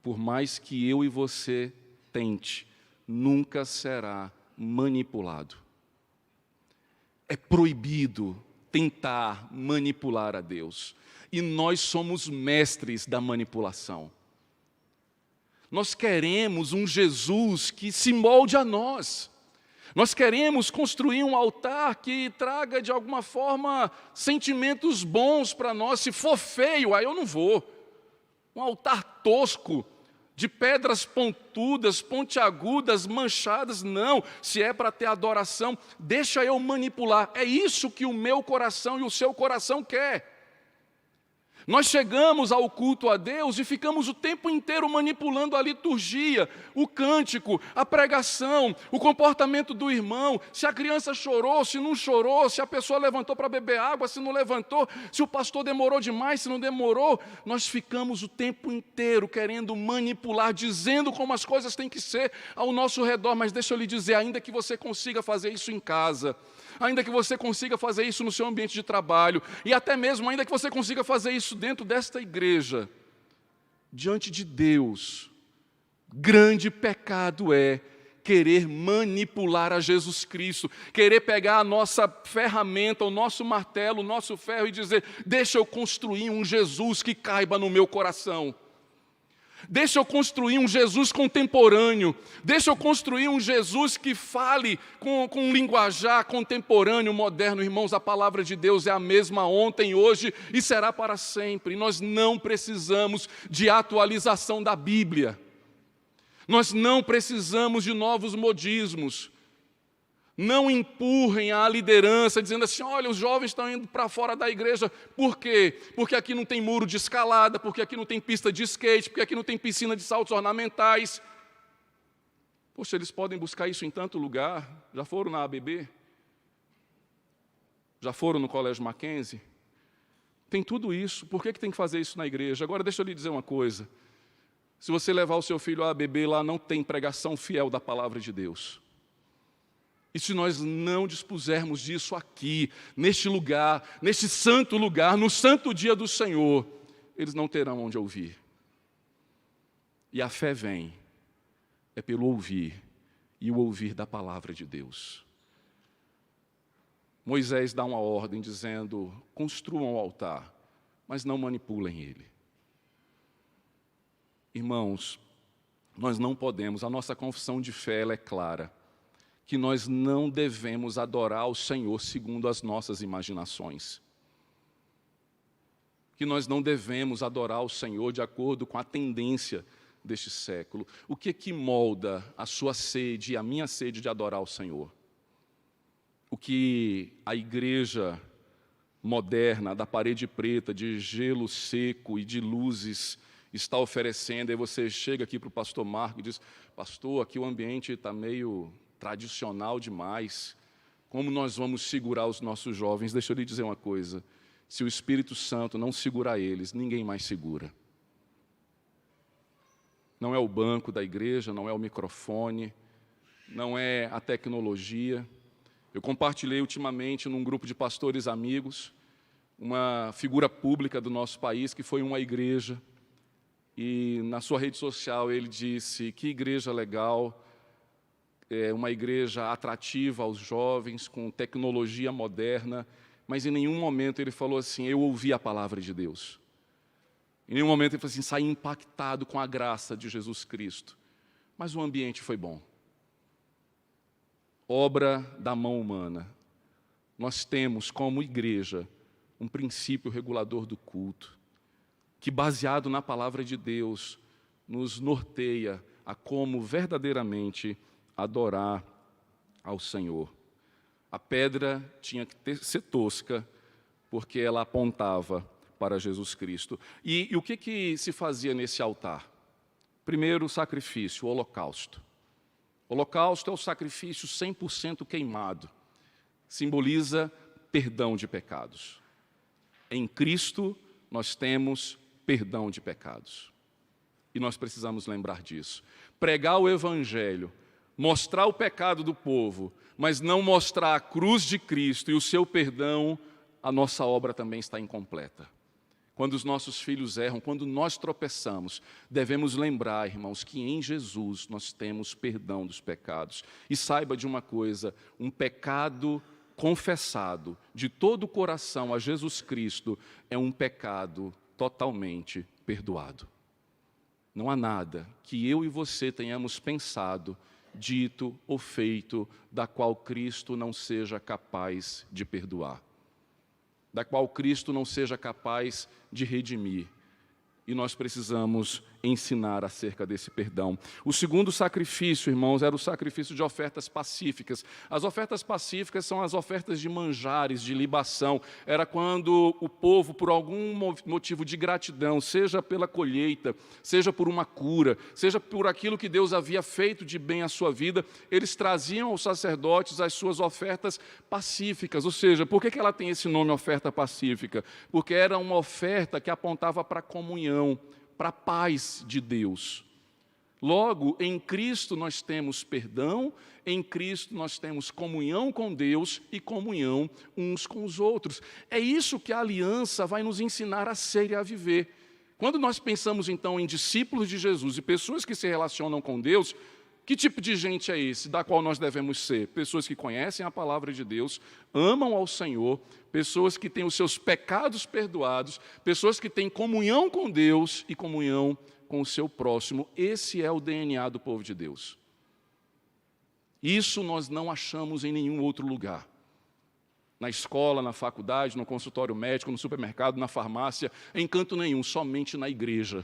por mais que eu e você tente, nunca será manipulado. É proibido tentar manipular a Deus. E nós somos mestres da manipulação. Nós queremos um Jesus que se molde a nós. Nós queremos construir um altar que traga, de alguma forma, sentimentos bons para nós. Se for feio, aí eu não vou. Um altar tosco, de pedras pontudas, pontiagudas, manchadas, não. Se é para ter adoração, deixa eu manipular. É isso que o meu coração e o seu coração quer. Nós chegamos ao culto a Deus e ficamos o tempo inteiro manipulando a liturgia, o cântico, a pregação, o comportamento do irmão, se a criança chorou, se não chorou, se a pessoa levantou para beber água, se não levantou, se o pastor demorou demais, se não demorou. Nós ficamos o tempo inteiro querendo manipular, dizendo como as coisas têm que ser ao nosso redor. Mas deixa eu lhe dizer, ainda que você consiga fazer isso em casa, ainda que você consiga fazer isso no seu ambiente de trabalho, e até mesmo ainda que você consiga fazer isso dentro desta igreja, diante de Deus, grande pecado é querer manipular a Jesus Cristo, querer pegar a nossa ferramenta, o nosso martelo, o nosso ferro e dizer: deixa eu construir um Jesus que caiba no meu coração. Deixa eu construir um Jesus contemporâneo. Deixa eu construir um Jesus que fale com um linguajar contemporâneo, moderno. Irmãos, a palavra de Deus é a mesma ontem, hoje e será para sempre. E nós não precisamos de atualização da Bíblia. Nós não precisamos de novos modismos. Não empurrem a liderança dizendo assim: olha, os jovens estão indo para fora da igreja. Por quê? Porque aqui não tem muro de escalada, porque aqui não tem pista de skate, porque aqui não tem piscina de saltos ornamentais. Poxa, eles podem buscar isso em tanto lugar. Já foram na ABB? Já foram no Colégio Mackenzie? Tem tudo isso. Por que tem que fazer isso na igreja? Agora, deixa eu lhe dizer uma coisa. Se você levar o seu filho à ABB, lá não tem pregação fiel da palavra de Deus. E se nós não dispusermos disso aqui, neste lugar, neste santo lugar, no santo dia do Senhor, eles não terão onde ouvir. E a fé vem, é pelo ouvir, e o ouvir da palavra de Deus. Moisés dá uma ordem dizendo: construam o altar, mas não manipulem ele. Irmãos, nós não podemos, a nossa confissão de fé ela é clara, que nós não devemos adorar o Senhor segundo as nossas imaginações. Que nós não devemos adorar o Senhor de acordo com a tendência deste século. O que molda a sua sede e a minha sede de adorar o Senhor? O que a igreja moderna, da parede preta, de gelo seco e de luzes, está oferecendo. Aí você chega aqui para o pastor Marco e diz: pastor, aqui o ambiente está meio tradicional demais. Como nós vamos segurar os nossos jovens? Deixa eu lhe dizer uma coisa: se o Espírito Santo não segurar eles, ninguém mais segura. Não é o banco da igreja, não é o microfone, não é a tecnologia. Eu compartilhei ultimamente num grupo de pastores amigos uma figura pública do nosso país que foi uma igreja, e na sua rede social ele disse: que igreja legal, é uma igreja atrativa aos jovens, com tecnologia moderna, mas em nenhum momento ele falou assim: eu ouvi a palavra de Deus. Em nenhum momento ele falou assim: saí impactado com a graça de Jesus Cristo. Mas o ambiente foi bom. Obra da mão humana. Nós temos como igreja um princípio regulador do culto, que baseado na palavra de Deus, nos norteia a como verdadeiramente adorar ao Senhor. A pedra tinha que ser tosca, porque ela apontava para Jesus Cristo. E o que se fazia nesse altar? Primeiro, o sacrifício, o holocausto. O holocausto é o sacrifício 100% queimado. Simboliza perdão de pecados. Em Cristo, nós temos perdão de pecados. E nós precisamos lembrar disso. Pregar o Evangelho, mostrar o pecado do povo, mas não mostrar a cruz de Cristo e o seu perdão, a nossa obra também está incompleta. Quando os nossos filhos erram, quando nós tropeçamos, devemos lembrar, irmãos, que em Jesus nós temos perdão dos pecados. E saiba de uma coisa: um pecado confessado de todo o coração a Jesus Cristo é um pecado totalmente perdoado. Não há nada que eu e você tenhamos pensado, dito ou feito, da qual Cristo não seja capaz de perdoar, da qual Cristo não seja capaz de redimir. E nós precisamos ensinar acerca desse perdão. O segundo sacrifício, irmãos, era o sacrifício de ofertas pacíficas. As ofertas pacíficas são as ofertas de manjares, de libação. Era quando o povo, por algum motivo de gratidão, seja pela colheita, seja por uma cura, seja por aquilo que Deus havia feito de bem à sua vida, eles traziam aos sacerdotes as suas ofertas pacíficas. Ou seja, por que ela tem esse nome, oferta pacífica? Porque era uma oferta que apontava para a comunhão, para a paz de Deus. Logo, em Cristo nós temos perdão, em Cristo nós temos comunhão com Deus e comunhão uns com os outros. É isso que a aliança vai nos ensinar a ser e a viver. Quando nós pensamos então em discípulos de Jesus e pessoas que se relacionam com Deus, que tipo de gente é esse, da qual nós devemos ser? Pessoas que conhecem a palavra de Deus, amam ao Senhor, pessoas que têm os seus pecados perdoados, pessoas que têm comunhão com Deus e comunhão com o seu próximo. Esse é o DNA do povo de Deus. Isso nós não achamos em nenhum outro lugar. Na escola, na faculdade, no consultório médico, no supermercado, na farmácia, em canto nenhum, somente na igreja.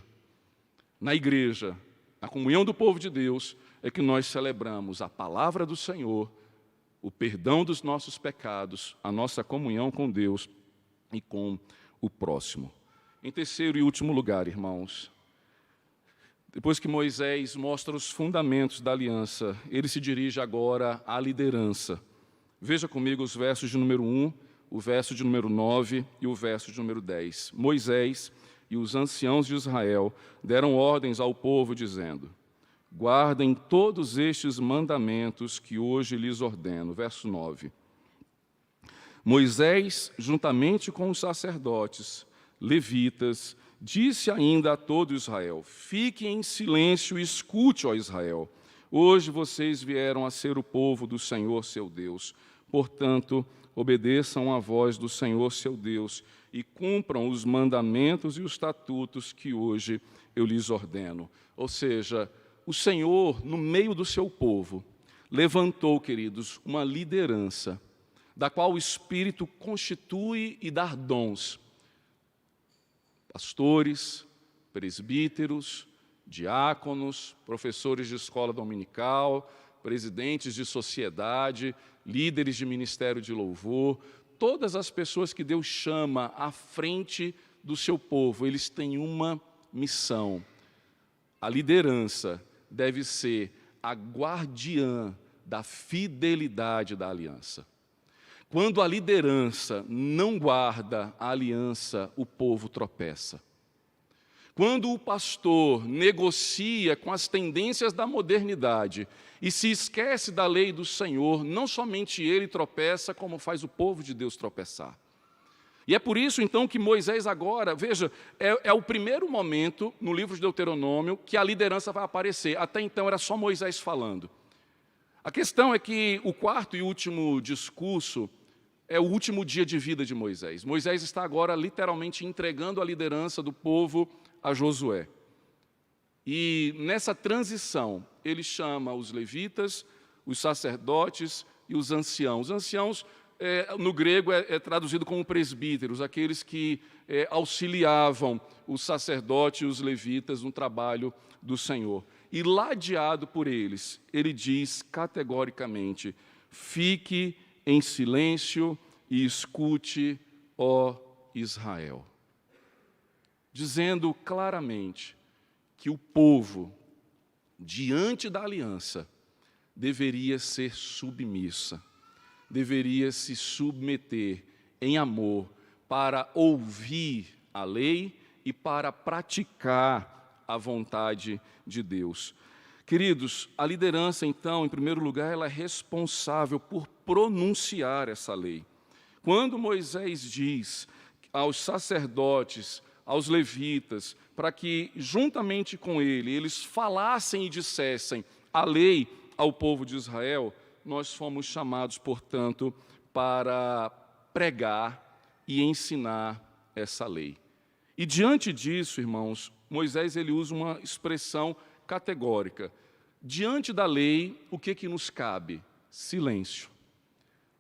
Na igreja, na comunhão do povo de Deus, é que nós celebramos a palavra do Senhor, o perdão dos nossos pecados, a nossa comunhão com Deus e com o próximo. Em terceiro e último lugar, irmãos, depois que Moisés mostra os fundamentos da aliança, ele se dirige agora à liderança. Veja comigo os versos de número 1, o verso de número 9 e o verso de número 10. Moisés e os anciãos de Israel deram ordens ao povo, dizendo: guardem todos estes mandamentos que hoje lhes ordeno. Verso 9. Moisés, juntamente com os sacerdotes, levitas, disse ainda a todo Israel: fiquem em silêncio e escute, ó Israel. Hoje vocês vieram a ser o povo do Senhor, seu Deus. Portanto, obedeçam à voz do Senhor, seu Deus, e cumpram os mandamentos e os estatutos que hoje eu lhes ordeno. Ou seja, o Senhor, no meio do seu povo, levantou, queridos, uma liderança, da qual o Espírito constitui e dá dons. Pastores, presbíteros, diáconos, professores de escola dominical, presidentes de sociedade, líderes de ministério de louvor, todas as pessoas que Deus chama à frente do seu povo, eles têm uma missão. A liderança deve ser a guardiã da fidelidade da aliança. Quando a liderança não guarda a aliança, o povo tropeça. Quando o pastor negocia com as tendências da modernidade e se esquece da lei do Senhor, não somente ele tropeça, como faz o povo de Deus tropeçar. E é por isso, então, que Moisés agora, veja, é o primeiro momento no livro de Deuteronômio que a liderança vai aparecer. Até então era só Moisés falando. A questão é que o quarto e último discurso é o último dia de vida de Moisés. Moisés está agora literalmente entregando a liderança do povo a Josué. E nessa transição, ele chama os levitas, os sacerdotes e os anciãos. Os anciãos, no grego, é traduzido como presbíteros, aqueles que auxiliavam os sacerdotes e os levitas no trabalho do Senhor. E ladeado por eles, ele diz categoricamente: fique em silêncio e escute, ó Israel. Dizendo claramente que o povo, diante da aliança, deveria ser submissa, deveria se submeter em amor para ouvir a lei e para praticar a vontade de Deus. Queridos, a liderança, então, em primeiro lugar, ela é responsável por pronunciar essa lei. Quando Moisés diz aos sacerdotes, aos levitas, para que, juntamente com ele, eles falassem e dissessem a lei ao povo de Israel, nós fomos chamados, portanto, para pregar e ensinar essa lei. E diante disso, irmãos, Moisés ele usa uma expressão categórica. Diante da lei, o que nos cabe? Silêncio.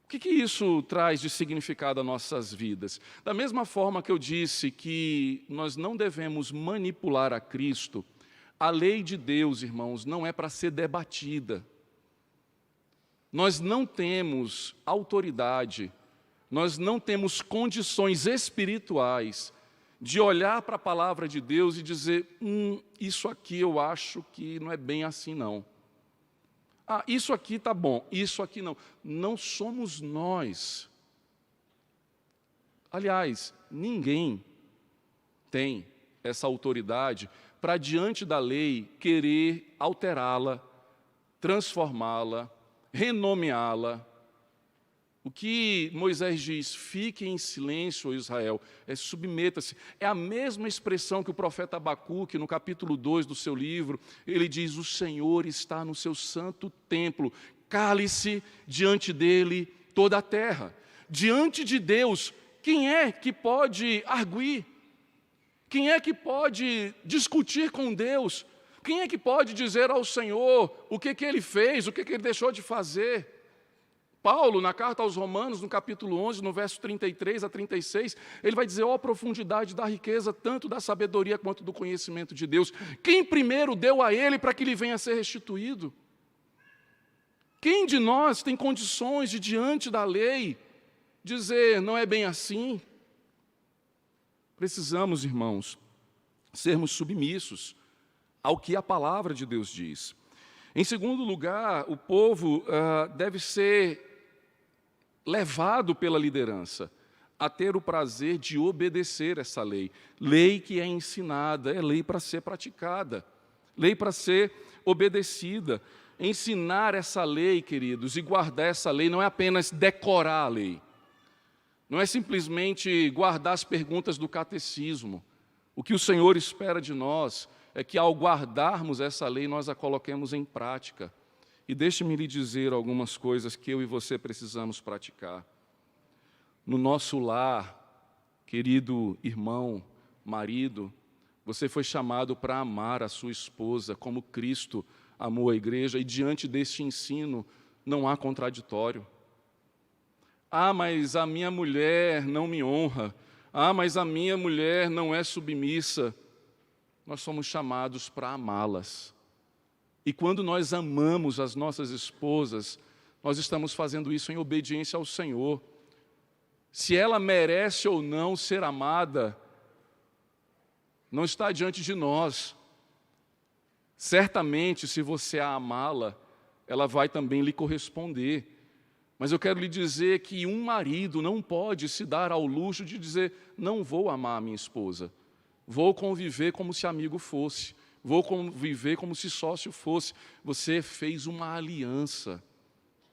O que isso traz de significado às nossas vidas? Da mesma forma que eu disse que nós não devemos manipular a Cristo, a lei de Deus, irmãos, não é para ser debatida. Nós não temos autoridade, nós não temos condições espirituais de olhar para a palavra de Deus e dizer, isso aqui eu acho que não é bem assim não. Isso aqui está bom, isso aqui não. Não somos nós. Aliás, ninguém tem essa autoridade para, diante da lei, querer alterá-la, transformá-la, renomeá-la. O que Moisés diz, fique em silêncio, ó Israel, submeta-se. É a mesma expressão que o profeta Abacuque, no capítulo 2 do seu livro, ele diz, o Senhor está no seu santo templo, cale-se diante dele toda a terra. Diante de Deus, quem é que pode arguir? Quem é que pode discutir com Deus? Quem é que pode dizer ao Senhor o que ele fez, o que ele deixou de fazer? Paulo, na carta aos Romanos, no capítulo 11, no verso 33 a 36, ele vai dizer, ó profundidade da riqueza, tanto da sabedoria quanto do conhecimento de Deus. Quem primeiro deu a ele para que lhe venha a ser restituído? Quem de nós tem condições de, diante da lei, dizer, não é bem assim? Precisamos, irmãos, sermos submissos ao que a palavra de Deus diz. Em segundo lugar, o povo deve ser levado pela liderança a ter o prazer de obedecer essa lei. Lei que é ensinada, é lei para ser praticada, lei para ser obedecida. Ensinar essa lei, queridos, e guardar essa lei não é apenas decorar a lei, não é simplesmente guardar as perguntas do catecismo. O que o Senhor espera de nós é que, ao guardarmos essa lei, nós a coloquemos em prática. E deixe-me lhe dizer algumas coisas que eu e você precisamos praticar. No nosso lar, querido irmão, marido, você foi chamado para amar a sua esposa como Cristo amou a igreja, e diante deste ensino não há contraditório. Ah, mas a minha mulher não me honra. Ah, mas a minha mulher não é submissa. Nós somos chamados para amá-las. E quando nós amamos as nossas esposas, nós estamos fazendo isso em obediência ao Senhor. Se ela merece ou não ser amada, não está diante de nós. Certamente, se você a amá-la, ela vai também lhe corresponder. Mas eu quero lhe dizer que um marido não pode se dar ao luxo de dizer: não vou amar a minha esposa, vou conviver como se amigo fosse, vou conviver como se sócio fosse. Você fez uma aliança,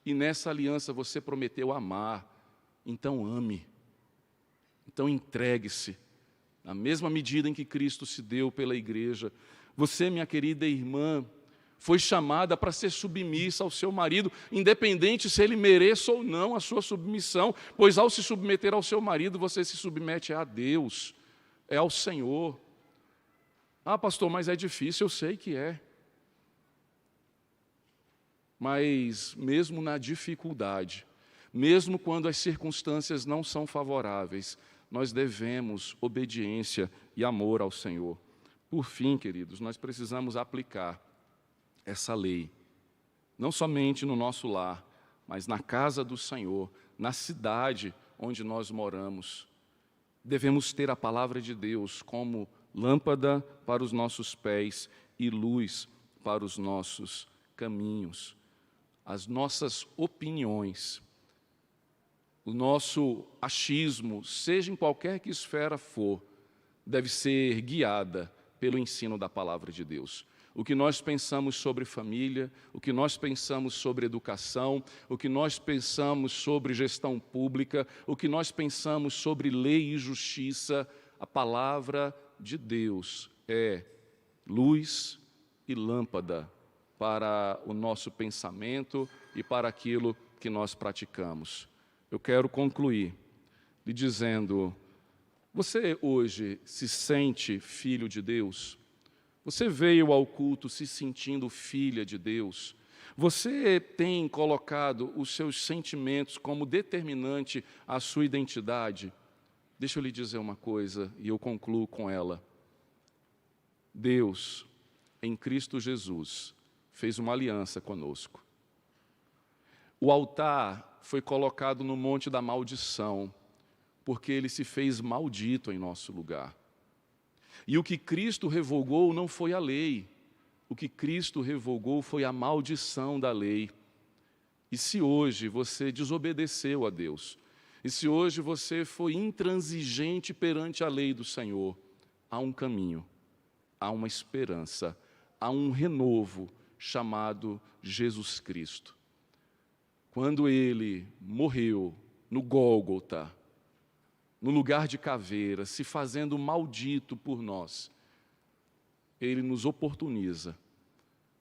e nessa aliança você prometeu amar. Então ame, então entregue-se, na mesma medida em que Cristo se deu pela igreja. Você, minha querida irmã, foi chamada para ser submissa ao seu marido, independente se ele mereça ou não a sua submissão, pois ao se submeter ao seu marido, você se submete a Deus, é ao Senhor. Ah, pastor, mas é difícil, eu sei que é. Mas mesmo na dificuldade, mesmo quando as circunstâncias não são favoráveis, nós devemos obediência e amor ao Senhor. Por fim, queridos, nós precisamos aplicar essa lei, não somente no nosso lar, mas na casa do Senhor, na cidade onde nós moramos. Devemos ter a palavra de Deus como lâmpada para os nossos pés e luz para os nossos caminhos. As nossas opiniões, o nosso achismo, seja em qualquer que esfera for, deve ser guiada pelo ensino da palavra de Deus. O que nós pensamos sobre família, o que nós pensamos sobre educação, o que nós pensamos sobre gestão pública, o que nós pensamos sobre lei e justiça, a palavra de Deus é luz e lâmpada para o nosso pensamento e para aquilo que nós praticamos. Eu quero concluir lhe dizendo: você hoje se sente filho de Deus? Você veio ao culto se sentindo filha de Deus? Você tem colocado os seus sentimentos como determinante à sua identidade? Deixa eu lhe dizer uma coisa, e eu concluo com ela. Deus, em Cristo Jesus, fez uma aliança conosco. O altar foi colocado no monte da maldição, porque ele se fez maldito em nosso lugar. E o que Cristo revogou não foi a lei, o que Cristo revogou foi a maldição da lei. E se hoje você desobedeceu a Deus, e se hoje você foi intransigente perante a lei do Senhor, há um caminho, há uma esperança, há um renovo chamado Jesus Cristo. Quando Ele morreu no Gólgota, no lugar de caveira, se fazendo maldito por nós, Ele nos oportuniza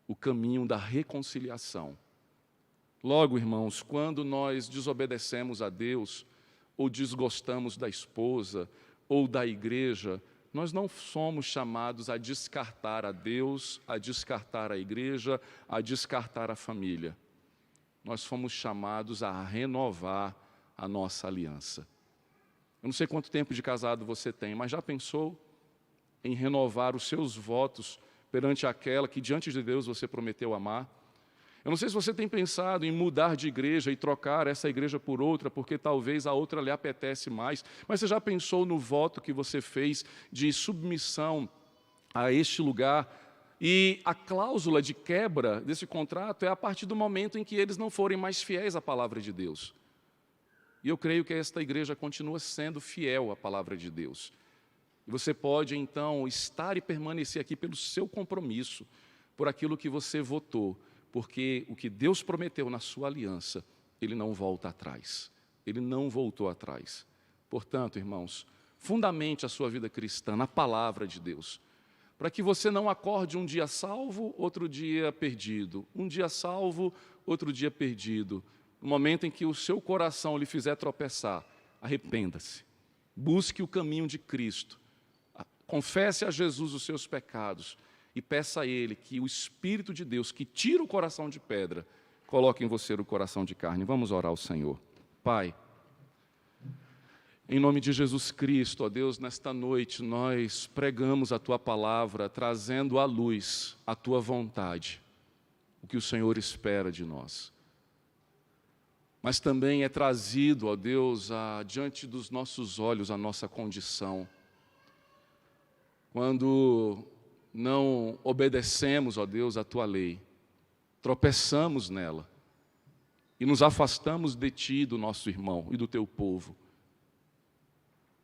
o caminho da reconciliação. Logo, irmãos, quando nós desobedecemos a Deus, ou desgostamos da esposa, ou da igreja, nós não somos chamados a descartar a Deus, a descartar a igreja, a descartar a família. Nós fomos chamados a renovar a nossa aliança. Eu não sei quanto tempo de casado você tem, mas já pensou em renovar os seus votos perante aquela que diante de Deus você prometeu amar? Eu não sei se você tem pensado em mudar de igreja e trocar essa igreja por outra, porque talvez a outra lhe apetece mais, mas você já pensou no voto que você fez de submissão a este lugar? E a cláusula de quebra desse contrato é a partir do momento em que eles não forem mais fiéis à palavra de Deus. E eu creio que esta igreja continua sendo fiel à palavra de Deus. Você pode, então, estar e permanecer aqui pelo seu compromisso, por aquilo que você votou, porque o que Deus prometeu na sua aliança, Ele não volta atrás. Ele não voltou atrás. Portanto, irmãos, fundamente a sua vida cristã na palavra de Deus, para que você não acorde um dia salvo, outro dia perdido. Um dia salvo, outro dia perdido. No momento em que o seu coração lhe fizer tropeçar, arrependa-se. Busque o caminho de Cristo. Confesse a Jesus os seus pecados e peça a Ele que o Espírito de Deus, que tira o coração de pedra, coloque em você o coração de carne. Vamos orar ao Senhor. Pai, em nome de Jesus Cristo, ó Deus, nesta noite nós pregamos a Tua palavra, trazendo à luz a Tua vontade, o que o Senhor espera de nós. Mas também é trazido, ó Deus, diante dos nossos olhos a nossa condição. Quando não obedecemos, ó Deus, a Tua lei, tropeçamos nela e nos afastamos de Ti, do nosso irmão e do Teu povo.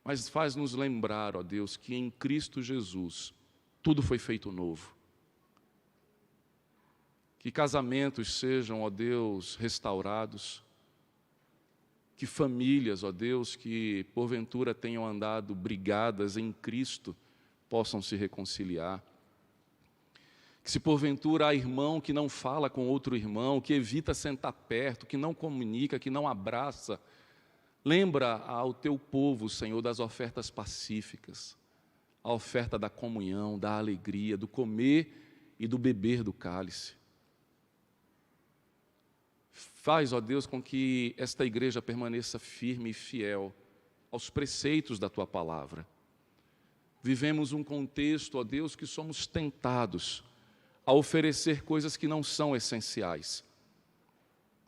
Mas faz-nos lembrar, ó Deus, que em Cristo Jesus tudo foi feito novo. Que casamentos sejam, ó Deus, restaurados. Que famílias, ó Deus, que porventura tenham andado brigadas em Cristo, possam se reconciliar. Que se porventura há irmão que não fala com outro irmão, que evita sentar perto, que não comunica, que não abraça, lembra ao Teu povo, Senhor, das ofertas pacíficas, a oferta da comunhão, da alegria, do comer e do beber do cálice. Faz, ó Deus, com que esta igreja permaneça firme e fiel aos preceitos da Tua palavra. Vivemos um contexto, ó Deus, que somos tentados a oferecer coisas que não são essenciais.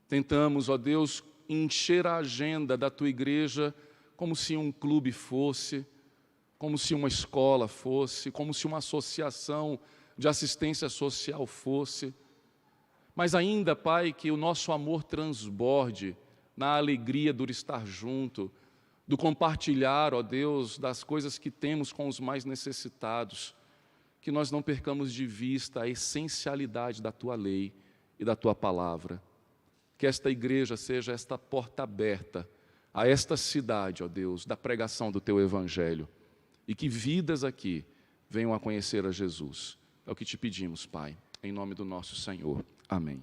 Tentamos, ó Deus, encher a agenda da Tua igreja como se um clube fosse, como se uma escola fosse, como se uma associação de assistência social fosse. Mas ainda, Pai, que o nosso amor transborde na alegria do estar junto, do compartilhar, ó Deus, das coisas que temos com os mais necessitados, que nós não percamos de vista a essencialidade da Tua lei e da Tua palavra. Que esta igreja seja esta porta aberta a esta cidade, ó Deus, da pregação do Teu Evangelho, e que vidas aqui venham a conhecer a Jesus. É o que Te pedimos, Pai, em nome do nosso Senhor. Amém.